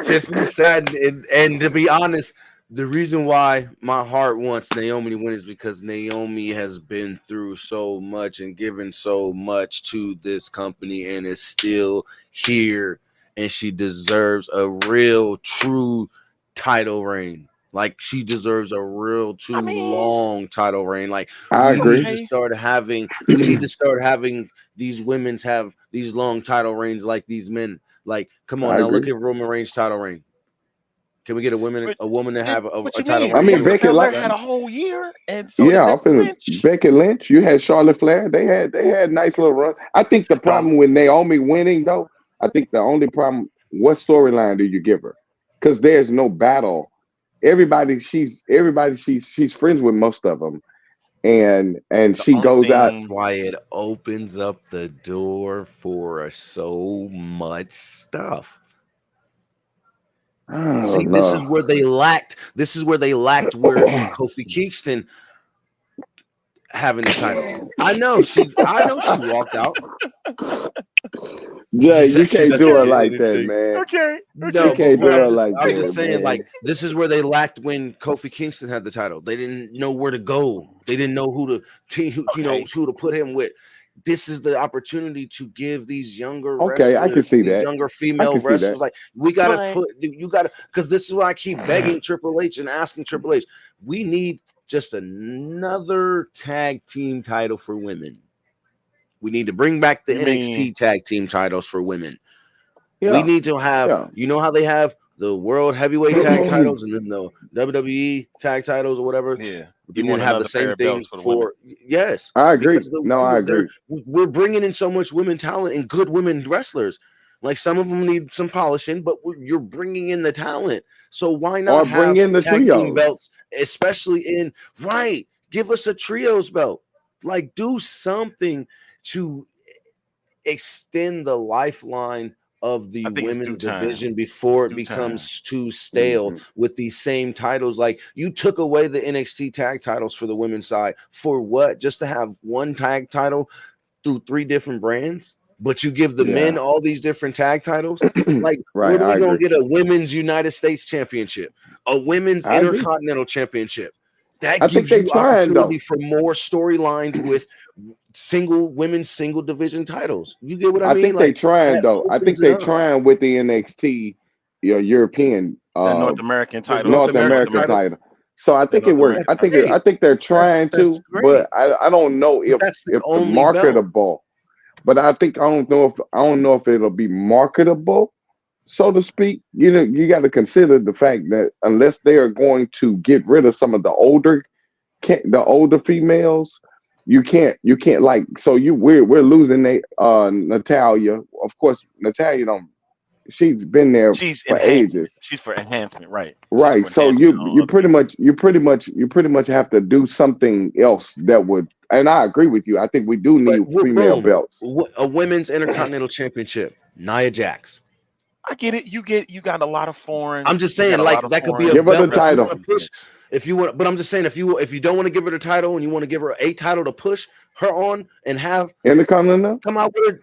Tiffany said, and to be honest, the reason why my heart wants Naomi to win is because Naomi has been through so much and given so much to this company and is still here, and she deserves a real, true title reign. Like she deserves a real, I too mean, long title reign. Like I we need agree. to okay. start having, we need to start having these women's have these long title reigns like these men. Like, come on I now, look agree. at Roman Reigns' title reign. Can we get But a woman to have what a you title mean? I reign mean for Bianca Becky Belair Lynch. had that? a whole year, and so did Yeah, Becky Lynch. Becky Lynch. You had Charlotte Flair. They had nice little runs. I think the No, problem with Naomi winning though, I think the only problem, what storyline do you give her? Because there's no battle. She's friends with most of them, and the she only goes out. That's thing. why it opens up the door for so much stuff. I See, don't know. This is where they lacked where Kofi Kingston having the title. I know she walked out. She Jay, said you she can't do doesn't her Okay, get like that, anything. man. okay, You No, okay. but can't what do All right. her like I'm just that, saying, man. like, this is where they lacked when Kofi Kingston had the title. They didn't know where to go. They didn't know who to team, who, Okay. who to put him with. this is the opportunity to give these younger Okay, I can wrestlers, see these that. younger I female can see wrestlers, that. like we gotta But because this is what I keep begging Triple H and asking Triple H. We need just another tag team title for women. We need to bring back the you NXT mean tag team titles for women. We Yeah, need to have, yeah. you know how they have the world heavyweight tag titles and then the WWE tag titles or whatever. yeah? They You need to want have the another pair same of belts thing for the women? for yes, I agree. because No, I agree. we're bringing in so much women talent and good women wrestlers. Like some of them need some polishing, but you're bringing in the talent. So why Or not bring have in the tag team trios. belts, especially in right? Give us a trios belt. Like do something to extend the lifeline of the I think it's women's due time. division before it Due time. becomes too stale Mhm. with these same titles. Like you took away the NXT tag titles for the women's side for what? Just to have one tag title through 3 different brands, but you give the men Yeah. all these different tag titles. Like, Right, what are we I gonna agree. get? A women's United States Championship, a women's I agree. Intercontinental Championship. That I think gives they you trying opportunity though. for more storylines with women's single division titles. You get what I I mean? think they Like trying that though. I think opens it they up. trying with the NXT, European, The North American The title. North North The North American American American. titles. title. So I The think it North worked. American That's title. I great. think they're trying That's to, but great. I don't know But that's the if the only belt. marketable. But I don't know if it'll be marketable, so to speak. You know, you got to consider the fact that unless they are going to get rid of some of the older females, you can't like so we're losing Natalia. Of course, Natalia don't she's been there She's for enhancement. ages. She's for enhancement, right? She's Right. for So enhancement on other people. you pretty much have to do something else that would, and I agree with you. I think we do But need female boom, belts. a women's Intercontinental Championship. Nia Jax. I get it. You got a lot of foreign. I'm just You got saying, a lot like of that could be a Give foreign her the belt that you wrestlers want title. to in this push. mix. If you want, but I'm just saying, if you don't want to give her the title and you want to give her a title to push her on and have Intercontinental? come out with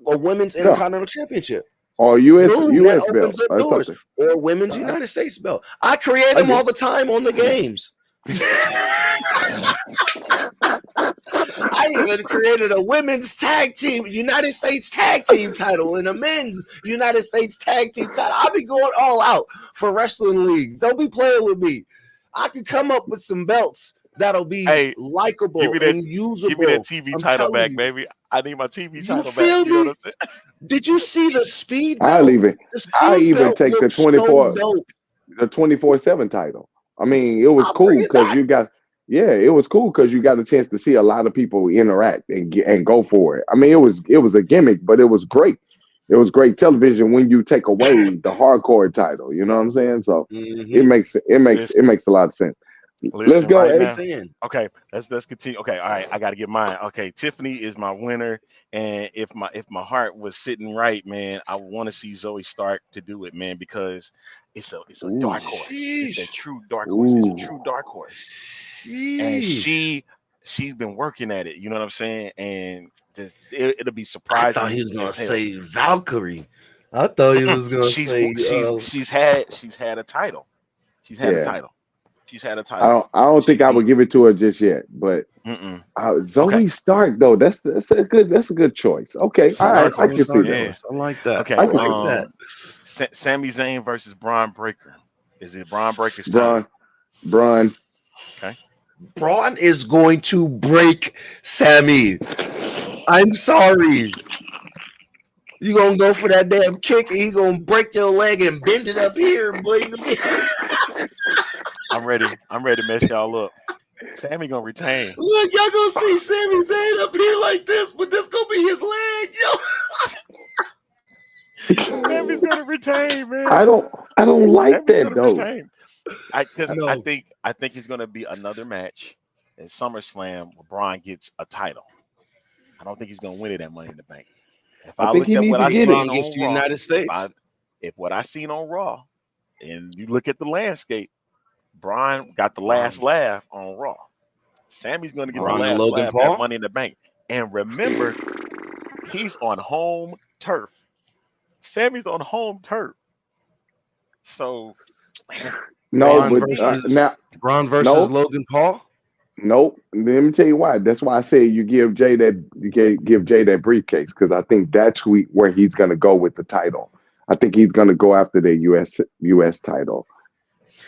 a women's Yeah. Intercontinental Championship. Or Boom, that US belt opens up or doors. something. Or women's I, United States belt. I create I them agree. all the time on the games. I even created a women's tag team, United States tag team title, and a men's United States tag team title. I'll be going all out for wrestling leagues. Don't be playing with me. I can come up with some belts that'll be Hey, give likable me that. and Give me that usable. TV I'm title telling back, you. baby. I need my TV You title back. feel You know what me? I'm saying? Did you see the speed I'll belt? even The I speed even belt take the looks so 24 dope. the 24/7 title. I mean, it was I'll bring cool it because back. it was cool because you got a chance to see a lot of people interact and go for it. I mean, it was a gimmick, but it was great. It was great television when you take away the hardcore title. You know what I'm saying? So Mm-hmm. it Listen, makes a lot of sense. Let's listen. go, Right I'm Ace. now. saying. Okay, let's continue. Okay, all right. I got to get mine. Okay, Tiffany is my winner, and if my heart was sitting right, man, I want to see Zoe Stark to do it, man, because it's a Ooh, dark horse. It's a Sheesh. true dark horse. It's a ooh. true dark horse, and Sheesh. she's been working at it. You know what I'm saying? And just it'll be I thought he surprising was gonna as hell. say Valkyrie. I thought he Mm-mm. was gonna say She's had a title. She's had a Yeah. title. She's had a title. I don't She think I beat. would give it to her just yet, but Mm-mm. Okay. Zoe Stark though, that's a good choice. Okay, It's a all right, dark That's a I good can horse. see dark that. Yeah. horse. I like that. I Okay. I can like see that. Sami Zayn versus Braun Breaker. Is it Braun Breaker's time? Braun, Braun. Okay. Braun is going to break Sammy. I'm sorry. You gonna go for that damn kick and he gonna break your leg and bend it up here, boy. I'm ready. I'm ready to mess y'all up. Sammy gonna retain. Look, y'all gonna see Sami Zayn up here like this, but this gonna be his leg, Sammy's gonna retain, I man. don't I don't like Sammy's that gonna though. retain. Because I No, think I think it's gonna be another match in SummerSlam where Braun gets a title. I don't think he's gonna win it at Money in the Bank. If I I think look he at needs what to I get seen it. Braun gets on the Raw, United States. if what I seen on Raw, and you look at the landscape, Braun got the last Braun, laugh on Raw. Sammy's gonna get the Braun and last Logan laugh at Paul. Money in the Bank. And remember, he's on home turf. Sammy's on home turf. So No, man, Braun to but me, versus now Braun versus no, Logan Paul. Nope. Let me tell you why. That's why I say you give Jay that briefcase, because I think that's where he's going to go with the title. I think he's going to go after the US title.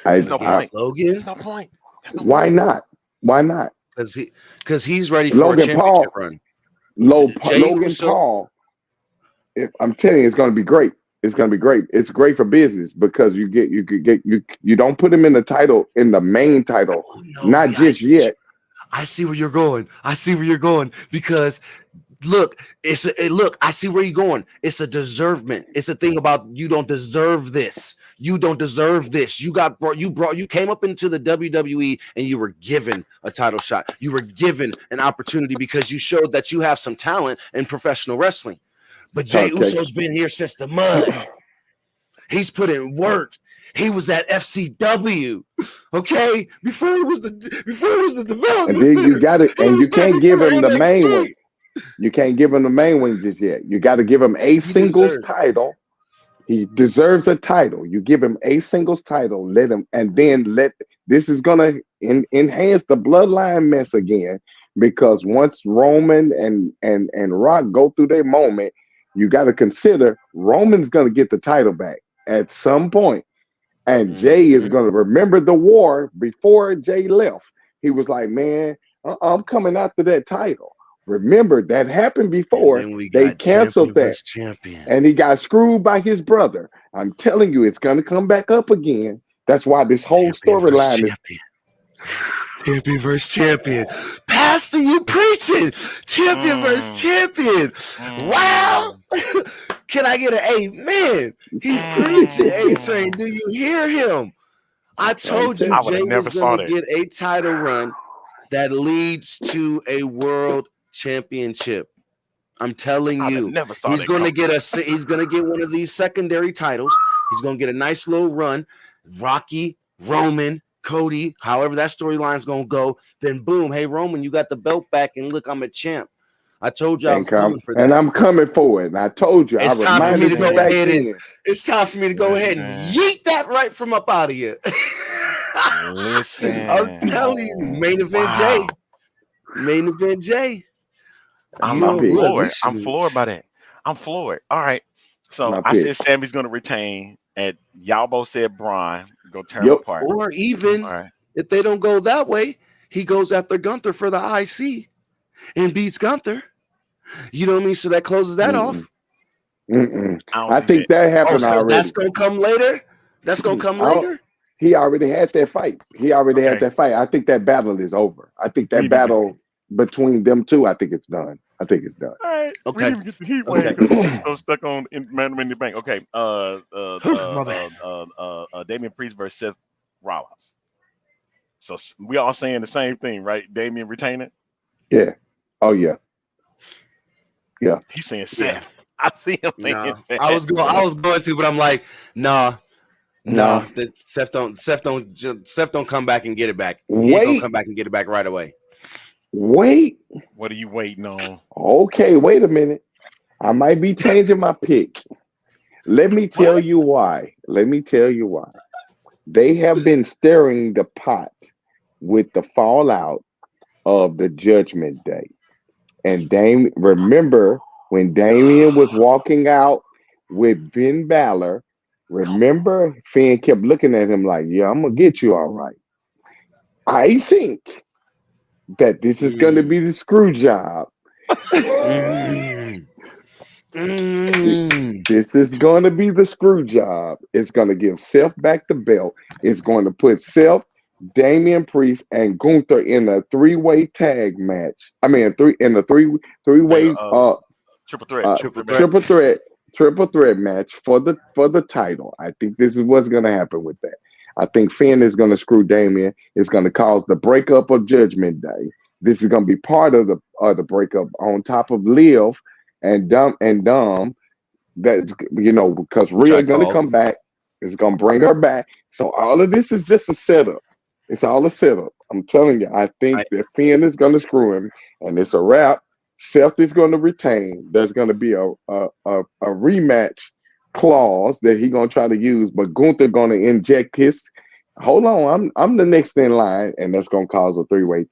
There's no I point. Logan, There's no point. There's no Why point. not? Why not? because he's ready for a Logan championship Paul, run. Jay Logan Uso, Paul. I'm telling you, it's going to be great. It's going to be great. It's great for business because you don't put him in the title, in the main title, oh, no, not just yet. I see where you're going. I see where you're going because look, look. I see where you're going. It's a deservement. It's a thing about you don't deserve this. You don't deserve this. You came up into the WWE and you were given a title shot. You were given an opportunity because you showed that you have some talent in professional wrestling. But Jay Okay. Uso's been here since the mud. He's put in work. He was at FCW, okay. Before it was the development. And then you got it, and you can't give him the main NXT. wing. You can't give him the main wing just yet. You got to give him a singles title. He deserves a title. You give him a singles title, let him, and then this is gonna enhance the bloodline mess again, because once Roman and Rock go through their moment, you got to consider Roman's gonna get the title back at some point, and Jay is gonna remember the war before Jay left. He was like, "Man, I'm coming after that title." Remember that happened before. They canceled that. Champion. And he got screwed by his brother. I'm telling you, it's going to come back up again. That's why this whole storyline is champion versus champion. Pastor, you preaching? Champion versus champion. Wow. Can I get an amen? He's preaching. A-Train, do you hear him? I told you Jay was going to get a title run that leads to a world championship. I'm telling you, he's going to get one of these secondary titles. He's going to get a nice little run. Rocky, Roman, Cody, however that storyline's going to go. Then boom, hey Roman, you got the belt back, and look, I'm a champ. I told you I was coming for that, and I'm coming for it. And I told you, it's time for me to go ahead and it's time for me to go ahead and yeet that right from up out of here. Listen, I'm telling you, main event Jay. Main event Jay. I'm floored. I'm floored by that. I'm floored. All right. So I said Sammy's going to retain, and y'all both said Braun go turn apart. Or even if they don't go that way, he goes after Gunther for the IC and beats Gunther. You know what I mean? So that closes that off. I think that happened already. That's going to come later? That's going to come later? He already had that fight. I think that battle is over. I think that battle between them two, I think it's done. All right. Okay. We get the Heatwave because he's so stuck on Man in the Bank. Okay. Damian Priest versus Seth Rollins. So we all saying the same thing, right? Damian retaining? Yeah. Oh yeah. Yeah. He's saying Seth. I see him thinking Seth. I was going to, but I'm like, nah. Seth don't come back and get it back. He ain't gonna come back and get it back right away. Wait. What are you waiting on? Okay, wait a minute. I might be changing my pick. Let me tell you why. They have been stirring the pot with the fallout of the Judgment Day. And remember when Damian was walking out with Finn Balor, remember Finn kept looking at him like, yeah, I'm going to get you all right. I think that this is going to be the screw job. This is going to be the screw job. It's going to give Seth back the belt. It's going to put Seth, Damian Priest, and Gunther in a three-way tag match. I mean, three-way triple threat match for the title. I think this is what's going to happen with that. I think Finn is going to screw Damian. It's going to cause the breakup of Judgment Day. This is going to be part of the breakup on top of Liv and Dom. That's because Rhea going to come back. It's going to bring her back. So all of this is just a setup. It's all a setup. I'm telling you. I think that Finn is going to screw him, and it's a wrap. Seth is going to retain. There's going to be a rematch clause that he's going to try to use, but Gunther going to inject his. Hold on, I'm the next in line, and that's going to cause a three-way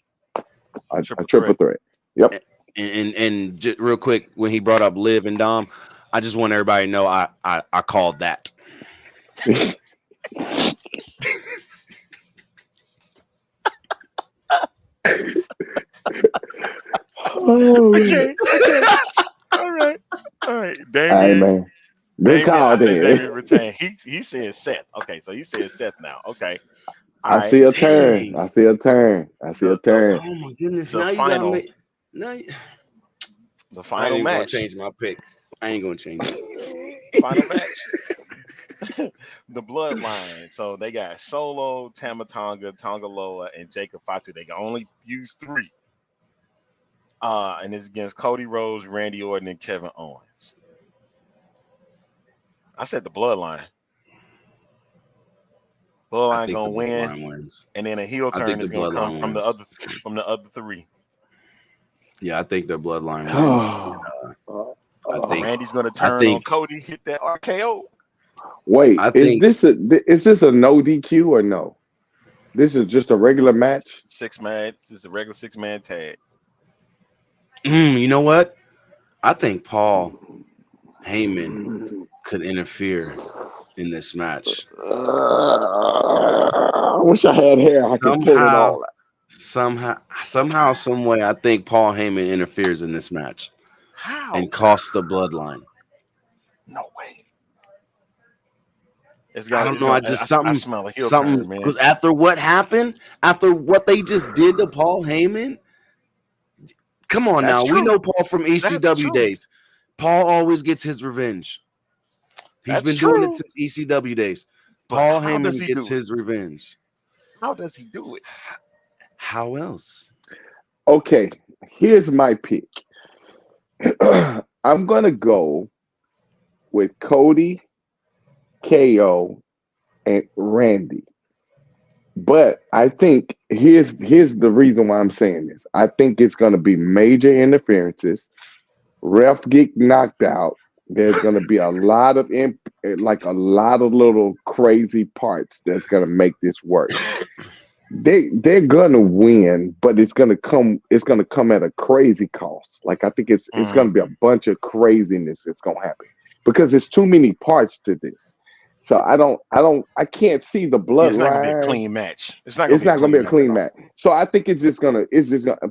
a triple threat. Yep. And just real quick, when he brought up Liv and Dom, I just want everybody to know I called that. Okay. All right. Damien. Hey, man. Good call, Damien retain. He said Seth. Okay, so he said Seth now. Okay. I see a turn. I see a turn. Oh my goodness! The Now you final. got me. Now The I final ain't match. gonna change my pick. I ain't gonna change it. Final match. The Bloodline. So they got Solo, Tamatonga, Tongaloa, and Jacob Fatu. They can only use 3. And it's against Cody Rhodes, Randy Orton, and Kevin Owens. I said the Bloodline. Bloodline gonna win, wins. and then a heel turn is gonna come from the other 3. Yeah, I think the Bloodline wins. I think Randy's gonna turn on Cody, hit that RKO. Wait, is this a no DQ or no? This is just a regular match. 6-man. This is a regular 6-man tag. You know what? I think Paul Heyman could interfere in this match. I wish I had hair. I could pull it all out. Somehow, some way, I think Paul Heyman interferes in this match. How? And costs the Bloodline. No way. I don't know. I smell a heel something turn, man. Because after what happened, after what they just did to Paul Heyman, come on now. We know Paul from ECW days. Paul always gets his revenge. He's been doing it since ECW days. Paul Heyman gets his revenge. How does he do it? How else? Okay, here's my pick. I'm gonna go with Cody, KO, and Randy. But I think here's the reason why I'm saying this. I think it's gonna be major interferences. Ref get knocked out. There's gonna be a lot of little crazy parts that's gonna make this work. They're gonna win, but it's gonna come at a crazy cost. Like I think it's gonna be a bunch of craziness that's gonna happen because there's too many parts to this. So I can't see the bloodline. It's not gonna be a clean match. It's not gonna be a clean match. So I think it's just gonna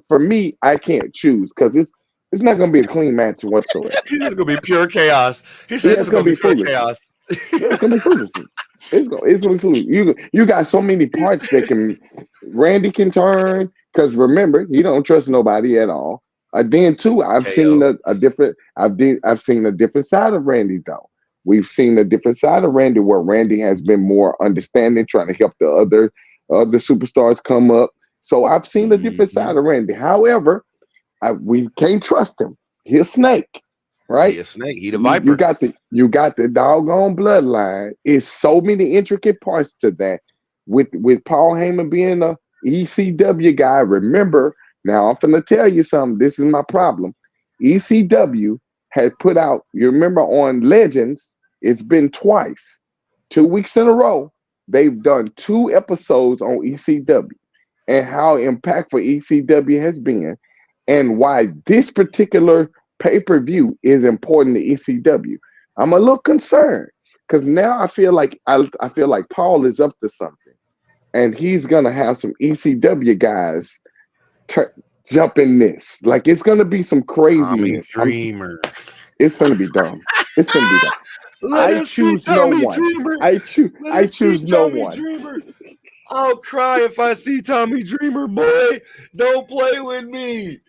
for me, I can't choose because it's not gonna be a clean match whatsoever. It's gonna be pure chaos. He said it's gonna be pure chaos. It's gonna be foolishness. It's gonna be foolish. You got so many parts that can. Randy can turn because remember he don't trust nobody at all. Then too, I've seen a different. I've seen a different side of Randy though. We've seen a different side of Randy where Randy has been more understanding, trying to help the other superstars come up. So I've seen a different side of Randy. However, we can't trust him. He's a snake. Right? He a snake. He the viper. You got the doggone bloodline. It's so many intricate parts to that. With Paul Heyman being a ECW guy, remember, now I'm gonna tell you something. This is my problem. ECW had put out, you remember on Legends, it's been twice, 2 weeks in a row. They've done 2 episodes on ECW and how impactful ECW has been and why this particular pay-per-view is important to ECW. I'm a little concerned because now I feel like Paul is up to something, and he's gonna have some ECW guys jump in this. Like it's gonna be some craziness. Dreamer. It's gonna be dumb. It's gonna be dumb. I choose no one. I choose no one. Dreamer. I'll cry if I see Tommy Dreamer, boy. Don't play with me.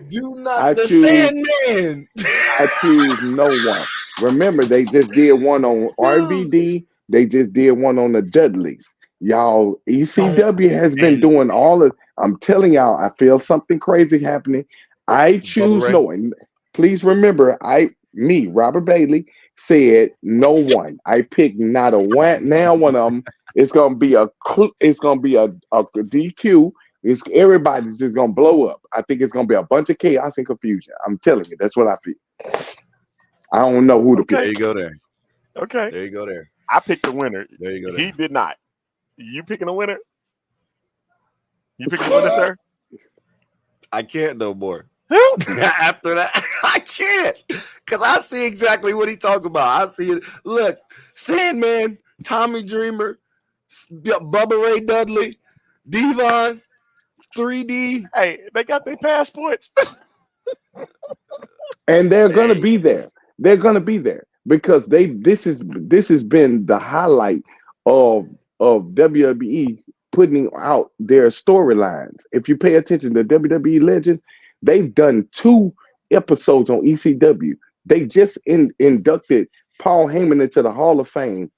Do not Sandman. I choose no one. Remember, they just did one on RVD. They just did one on the Dudleys. Y'all, ECW has been doing all of. I'm telling y'all, I feel something crazy happening. I choose no one. Please remember, Robert Bailey, said no one. I picked not a one. Now one of them. It's gonna be a DQ. Everybody's just gonna blow up. I think it's gonna be a bunch of chaos and confusion. I'm telling you, that's what I feel. I don't know who to pick. There you go there. Okay. There you go there. I picked the winner. There you go there. He did not. You picking a winner? You picking a winner, sir? I can't no more. After that, I can't, because I see exactly what he talking about. I see it. Look, Sandman, Tommy Dreamer, Bubba Ray Dudley, Devon, 3D. Hey, they got their passports. And they're gonna Hey, be there. They're gonna be there because this has been the highlight of WWE putting out their storylines. If you pay attention to WWE Legends, they've done 2 episodes on ECW. They just inducted Paul Heyman into the Hall of Fame.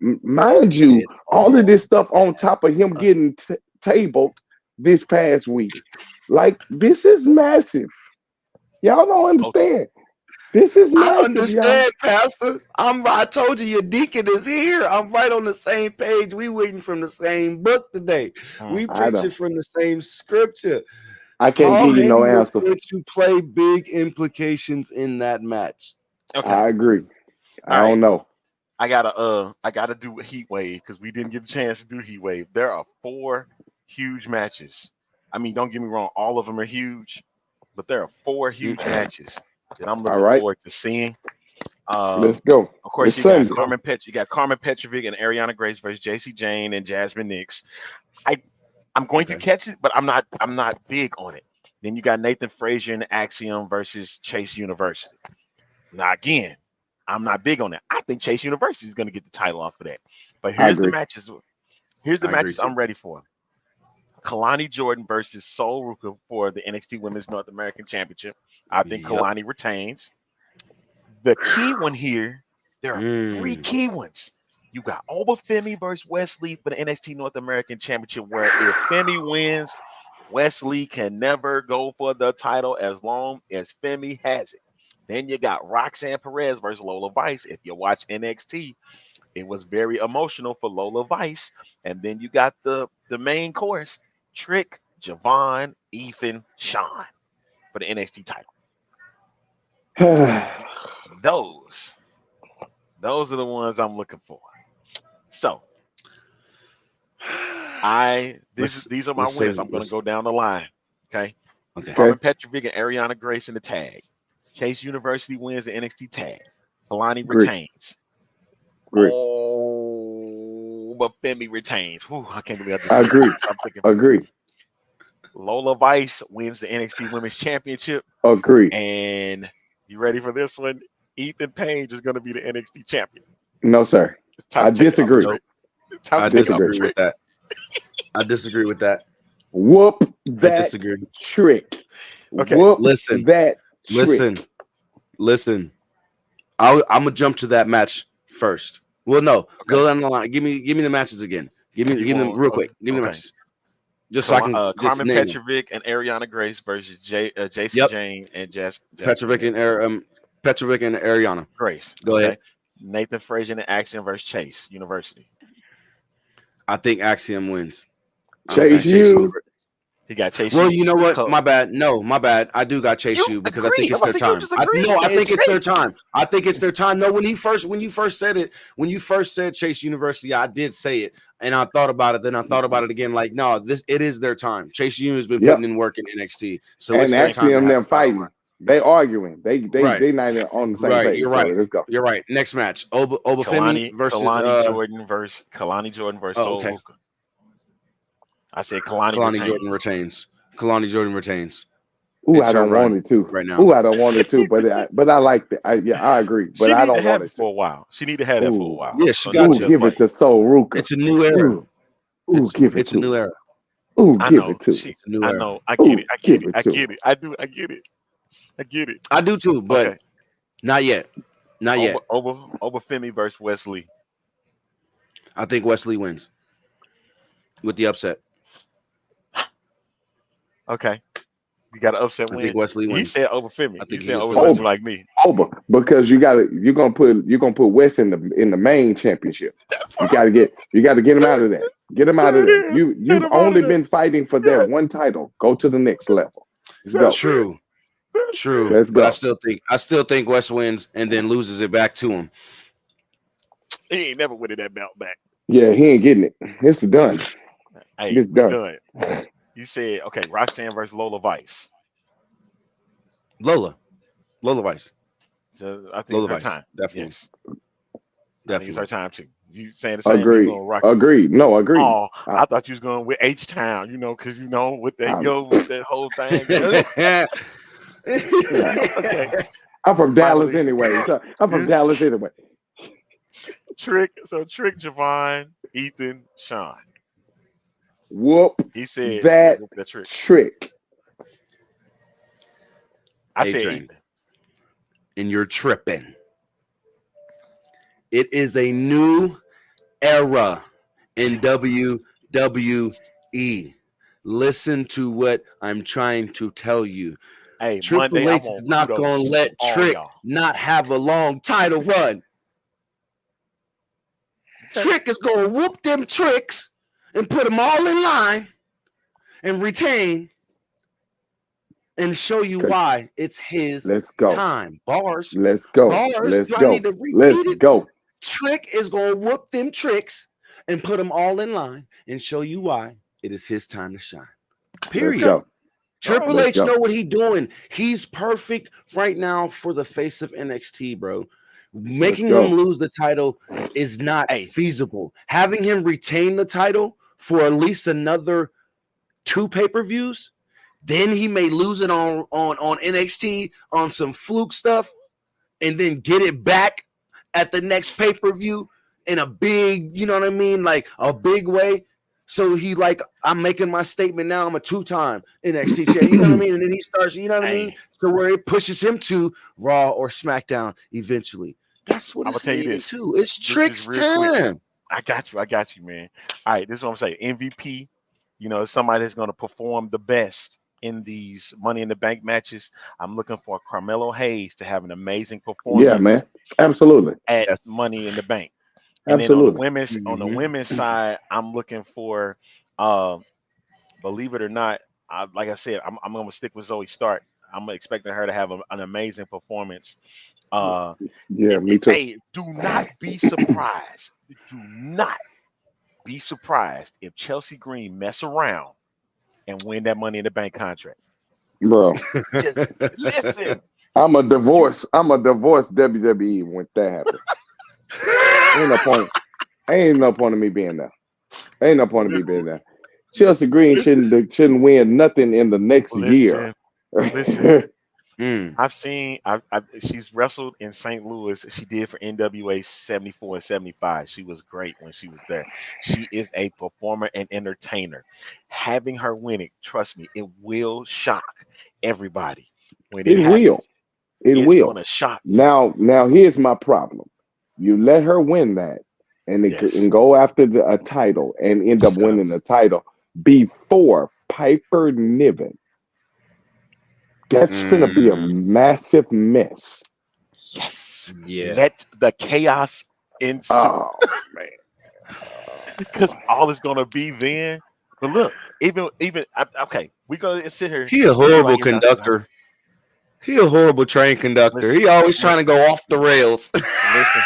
Mind you, all of this stuff on top of him getting tabled this past week. Like, this is massive. Y'all don't understand. This is massive. I understand, Pastor. I told you your deacon is here. I'm right on the same page. We reading from the same book today. We preaching from the same scripture. I can't give you no answer. Going to play big implications in that match. Okay, I agree. I don't know. I gotta do Heatwave because we didn't get a chance to do Heatwave. There are 4 huge matches. I mean, don't get me wrong, all of them are huge, but there are 4 huge matches that I'm looking forward to seeing. Let's go. Of course, you got Carmen Petrovic and Ariana Grace versus JC Jane and Jasmine Nix. I'm going to catch it, but I'm not big on it. Then you got Nathan Frazier and Axiom versus Chase University. Now again, I'm not big on that. I think Chase University is going to get the title off of that. But here's the matches. Here's the matches I'm ready for. Kalani Jordan versus Sol Ruka for the NXT Women's North American Championship. I think Kalani retains. The key one here, there are 3 key ones. You got Obafemi versus Wesley for the NXT North American Championship, where if Femi wins, Wesley can never go for the title as long as Femi has it. Then you got Roxanne Perez versus Lola Vice. If you watch NXT, it was very emotional for Lola Vice. And then you got the main course, Trick, Javon, Ethan, Sean for the NXT title. Those are the ones I'm looking for. So these are my winners. I'm going to go down the line. Okay. Carmen Petrovic and Ariana Grace in the tag. Chase University wins the NXT tag. Kalani retains. Great. Oh, but Femi retains. Whew, I can't believe I agree. Agree. Lola Vice wins the NXT Women's Championship. Agree. And you ready for this one? Ethan Page is going to be the NXT champion. No, sir. I disagree. I disagree with that. I disagree with that. Whoop that trick. Okay. Whoop listen. That trick. Listen. I'm gonna jump to that match first. Well, no, go down the line. Give me the matches again. Give me them real quick. Give me the matches. Just so I can Carmen Petrovic and Ariana Grace versus JC Jane and Petrovic and Ariana Grace. Go ahead. Nathan Frazier and Axiom versus Chase University. I think Axiom wins. Chase you. He got Chase. Well, you know what? My bad. No, my bad. I do got Chase you because I think it's their time. I think it's their time. I think it's their time. No, when you first said Chase University, I did say it, and I thought about it. Then I thought about it again. Like, no, it is their time. Chase U has been putting in work in NXT, so and it's their time. Them fighting. They arguing. They not even on the same page. You're right. So let's go. You're right. Next match: Obafemi versus Kalani Jordan versus Sol Ruka. I said Kalani Jordan retains. Kalani Jordan retains. Ooh, I don't want it to right now. Ooh, I don't want it to, but I like that. I agree, but I don't want it for a while. She need to have that for a while. Yeah, she got to give it to Sol Ruka. It's a new era. It's a new era. Ooh, give it to. I know. I get it. I get it. I do. I get it. I get it. I do too, but not yet. Not yet. Obafemi versus Wesley. I think Wesley wins with the upset. Okay. You got an upset win. I think Wesley wins. He said Obafemi. I think he said Obafemi like me. Because you're gonna put West in the main championship. You gotta get him out of that. Get him out of there. You've only been fighting for their one title. Go to the next level. Let's go. True. Let's go. But I still think West wins and then loses it back to him. He ain't never winning that belt back. Yeah, he ain't getting it. It's done. It's done. You said, okay, Roxanne versus Lola Vice. Lola Vice. So I think Lola it's her Vice. time. Definitely. Yes. I think it's her Definitely. time too. You saying the same? You Agreed. going Rock? Agreed. No, agreed. Oh, I thought you was going with H Town. Because with that with that whole thing. Okay. I'm from Dallas Finally. anyway. So I'm from Dallas anyway. Trick, Javon, Ethan, Sean. Whoop He said that whoop that Trick. trick. I said A-Train. Ethan. And you're tripping. It is a new era in WWE. Listen to what I'm trying to tell you. Hey, Triple Monday, H is not going to let Trick not have a long title run. Okay. Trick is going to whoop them tricks and put them all in line and retain and show you why it's his time. Bars. Let's go. Bars. Let's Do go. I need to repeat Let's it? go. Trick is going to whoop them tricks and put them all in line and show you why it is his time to shine. Period. Let's go. Triple H know what he's doing. He's perfect right now for the face of NXT, bro. Making him lose the title is not feasible. Having him retain the title for at least another 2 pay-per-views, then he may lose it on NXT on some fluke stuff, and then get it back at the next pay-per-view in a big, you know what I mean, like a big way. So he like, I'm making my statement now. I'm a 2-time NXT champion. You know what I mean? And then he starts, you know what I mean? So where it pushes him to Raw or SmackDown eventually. That's what it's leading to. It's Trick's time. I got you, man. All right, this is what I'm saying. MVP, somebody that's going to perform the best in these Money in the Bank matches. I'm looking for Carmelo Hayes to have an amazing performance. Yeah, man. Absolutely. At Money in the Bank. And Absolutely. Then on the women's side, I'm looking for, believe it or not, like I said, I'm going to stick with Zoe Stark. I'm expecting her to have an amazing performance. Me too. Hey, do not be surprised. Do not be surprised if Chelsea Green mess around and win that Money in the Bank contract. Bro. Just listen. I'm a divorce WWE when that happens. Ain't no point of me being there. Ain't no point of me being there. Chelsea Green shouldn't win nothing in the next year. Listen. She's wrestled in St. Louis. She did for NWA 74 and 75. She was great when she was there. She is a performer and entertainer. Having her win it, trust me, it will shock everybody. When it happens, it's going to shock. Now here's my problem. You let her win that and go after a title and end up winning the title before Piper Niven. That's gonna be a massive mess. Yes. Yeah. Let the chaos ensue. Oh man. Because all is gonna be then. But look, even okay, we're gonna sit here. He a horrible conductor. He a horrible train conductor. Listen, he always trying to go off the rails. Listen,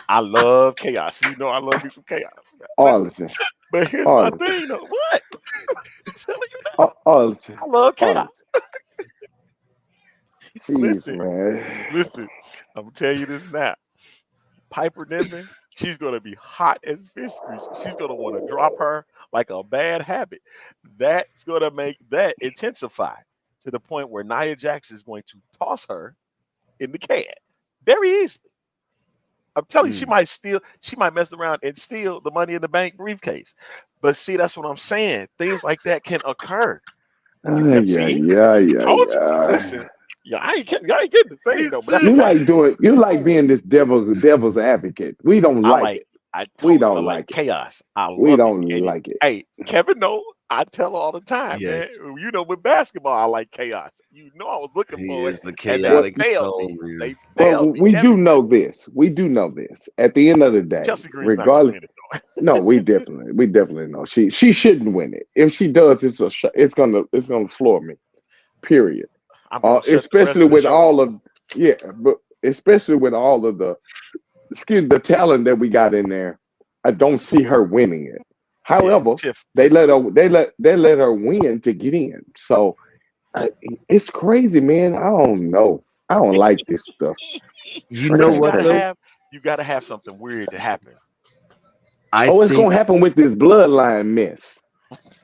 I love chaos. I love me some chaos. Listen, but here's my thing, though. What? I love chaos. Jeez, man. Listen, I'm gonna tell you this now. Piper Niven, she's gonna be hot as fish grease. She's gonna want to drop her like a bad habit. That's gonna make that intensify to the point where Nia Jax is going to toss her in the can very easily. I'm telling you, she might mess around and steal the Money in the Bank briefcase. But see, that's what I'm saying. Things like that can occur. Yeah. Listen, I ain't getting the thing though. But you like being this devil's advocate. We don't like it. We don't like chaos. We don't like it. Hey, Kevin, I tell her all the time, man. With basketball, I like chaos. I was looking for it. The chaotic soul. We do know this. We do know this. At the end of the day, regardless, no, we definitely know she shouldn't win it. If she does, it's gonna floor me. Period. Especially with all of the talent that we got in there. I don't see her winning it. However, they let her win to get in. So it's crazy, man. I don't know. I don't like this stuff. You know But you Crazy, what gotta crazy. though? have something weird to happen. I Oh, it's think gonna happen with this bloodline mess.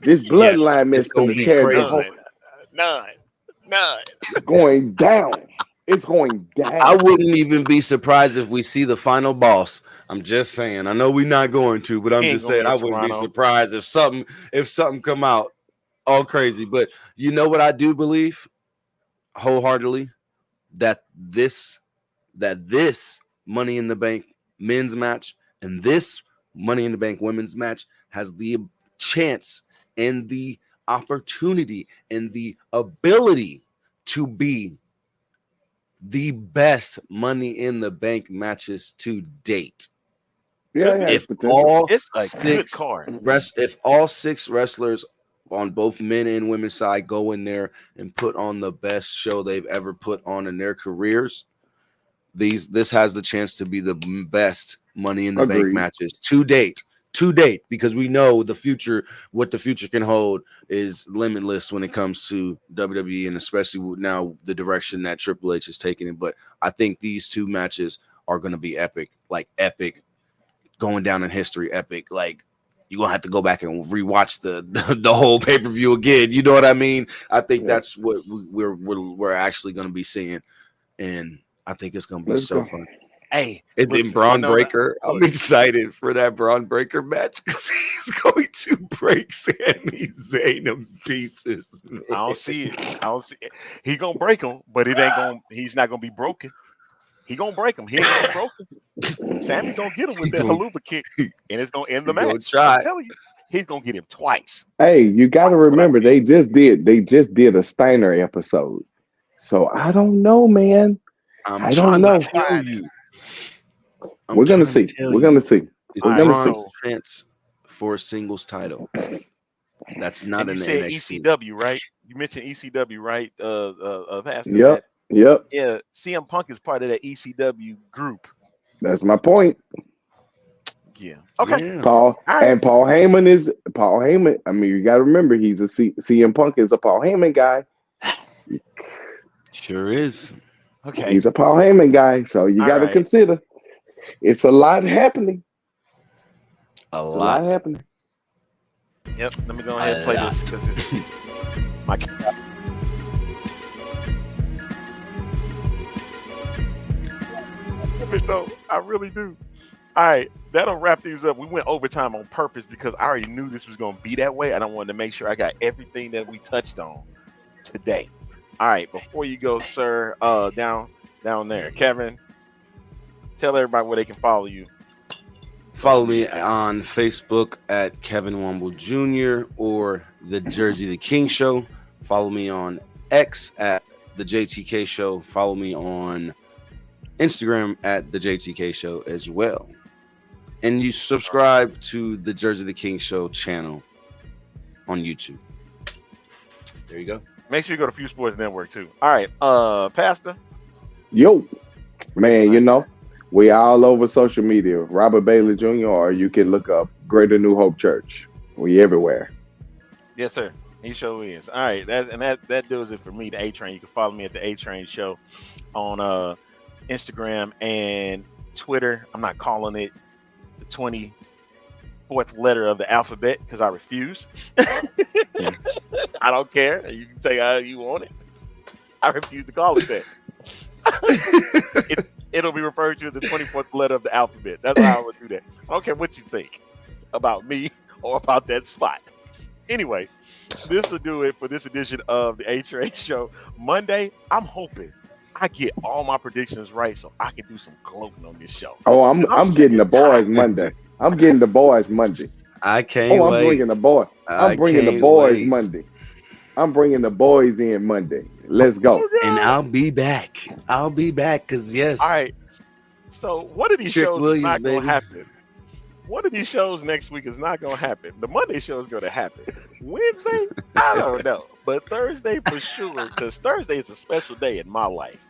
This yes, bloodline it's mess gonna gonna be tear this crazy. whole. None. It's going down. It's going I down. wouldn't even be surprised if we see the final boss. I'm just saying. I know we're not going to, but I'm He ain't just gonna be saying in I wouldn't be Toronto. surprised if something come out all crazy. But you know what I do believe wholeheartedly that this Money in the Bank men's match and this Money in the Bank women's match has the chance and the opportunity and the ability to be the best Money in the Bank matches to date. Yeah, Could it be. has If potential. all It's a good six card. if all six wrestlers on both men and women's side go in there and put on the best show they've ever put on in their careers, this has the chance to be the best Money in the Bank Agreed. matches to date. To date, because we know the future, what the future can hold is limitless when it comes to WWE, and especially now the direction that Triple H is taking it. But I think these two matches are going to be epic, like epic, going down in history, epic. Like you're gonna have to go back and rewatch the whole pay-per-view again. You know what I mean? I think Yeah. that's what we're actually going to be seeing, and I think it's going to be Let's so go. fun. Hey, And then listen, I Braun know that. Breaker, I'm Look, excited for that Braun Breaker match because he's going to break Sami Zayn in pieces. I don't see it. I don't see it. He gonna break him, but it ain't gonna. He's not gonna be broken. He gonna break him. He ain't gonna be broken. Sammy gonna get him with He that gonna, haluva kick, and it's gonna end the he gonna match. I'm try. telling you, he's gonna get him twice. Hey, you got to Watch what I remember tell you. they just did a Steiner episode. So I don't know, man. I'm I don't trying to know. tell you. I'm We're gonna trying to see. tell We're you. gonna see. It's All We're right, gonna see. Braun's so chance for a singles title. That's not and you in the said NXT. ECW, right? You mentioned ECW, right? Pastor, Yep. that Yep. yeah, CM Punk is part of that ECW group. That's my point. Yeah. Okay. Yeah, All right. Paul Heyman is Paul Heyman. I mean, you got to remember he's a CM Punk is a Paul Heyman guy. sure is. Okay. He's a Paul Heyman guy, so you All got to right. consider it's a lot happening. A It's a lot lot. happening. Yep. Let me go ahead and play this because it's my. No, I really do. All right, that'll wrap these up. We went overtime on purpose because I already knew this was going to be that way, and I wanted to make sure I got everything that we touched on today. All right, before you go, sir, down there, Kevin, tell everybody where they can follow you. Follow me on Facebook at Kevin Womble Jr. or the Jersey the King Show. Follow me on X at the JTK Show. Follow me on Instagram at the JTK Show as well. And you subscribe to the Jersey the King Show channel on YouTube. There you go. Make sure you go to Few Sports Network too. All right, Pastor. Yo, man, we all over social media. Robert Bailey Jr. or you can look up Greater New Hope Church. We everywhere. Yes, sir. He sure is. All right, that does it for me. The A Train. You can follow me at the A Train Show on Instagram and Twitter. I'm not calling it the 24th letter of the alphabet because I refuse. I don't care. You can take how you want it. I refuse to call it that. It'll be referred to as the 24th letter of the alphabet. That's how I would do that. I don't care what you think about me or about that spot. Anyway, this will do it for this edition of the A-Train Show. Monday, I'm hoping I get all my predictions right so I can do some gloating on this show. Oh, I'm getting the boys Monday. I'm getting the boys Monday. I can't I'm wait. bringing the boy. I'm bringing the boys Monday. I'm bringing the boys in Monday. Let's go. And I'll be back. I'll be back because, yes. All right. So one of these Trick shows Williams, is not going baby. to happen. One of these shows next week is not going to happen. The Monday show is going to happen. Wednesday, I don't know. But Thursday for sure, because Thursday is a special day in my life.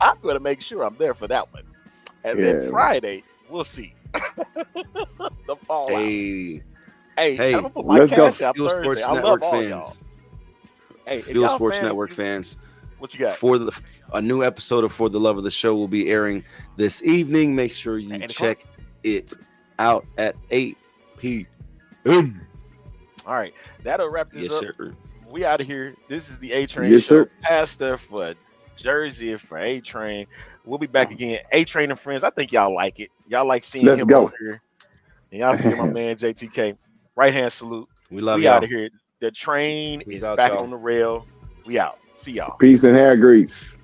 I'm going to make sure I'm there for that one. And then Friday, we'll see. The fallout. Hey, Hey, I'm Hey, gonna put my let's go. cash out Fuel Thursday. Sports I love Network all y'all. fans, Hey, if Fuel y'all Sports fans, Network fans, what you got? a new episode of For the Love of the Show will be airing this evening. Make sure you 8 o'clock? check it out at 8 p.m. All right, that'll wrap this Yes, up. sir. We out of here. This is the A Train Yes, Show. sir. Pastor for Jersey for A Train. We'll be back again. A Train and friends. I think y'all like it. Y'all like seeing Let's him go. on here. And y'all forget my man JTK. Right hand salute. We love We y'all. out of here. The train Peace is out, back y'all. on the rail. We out. See y'all. Peace and hair grease.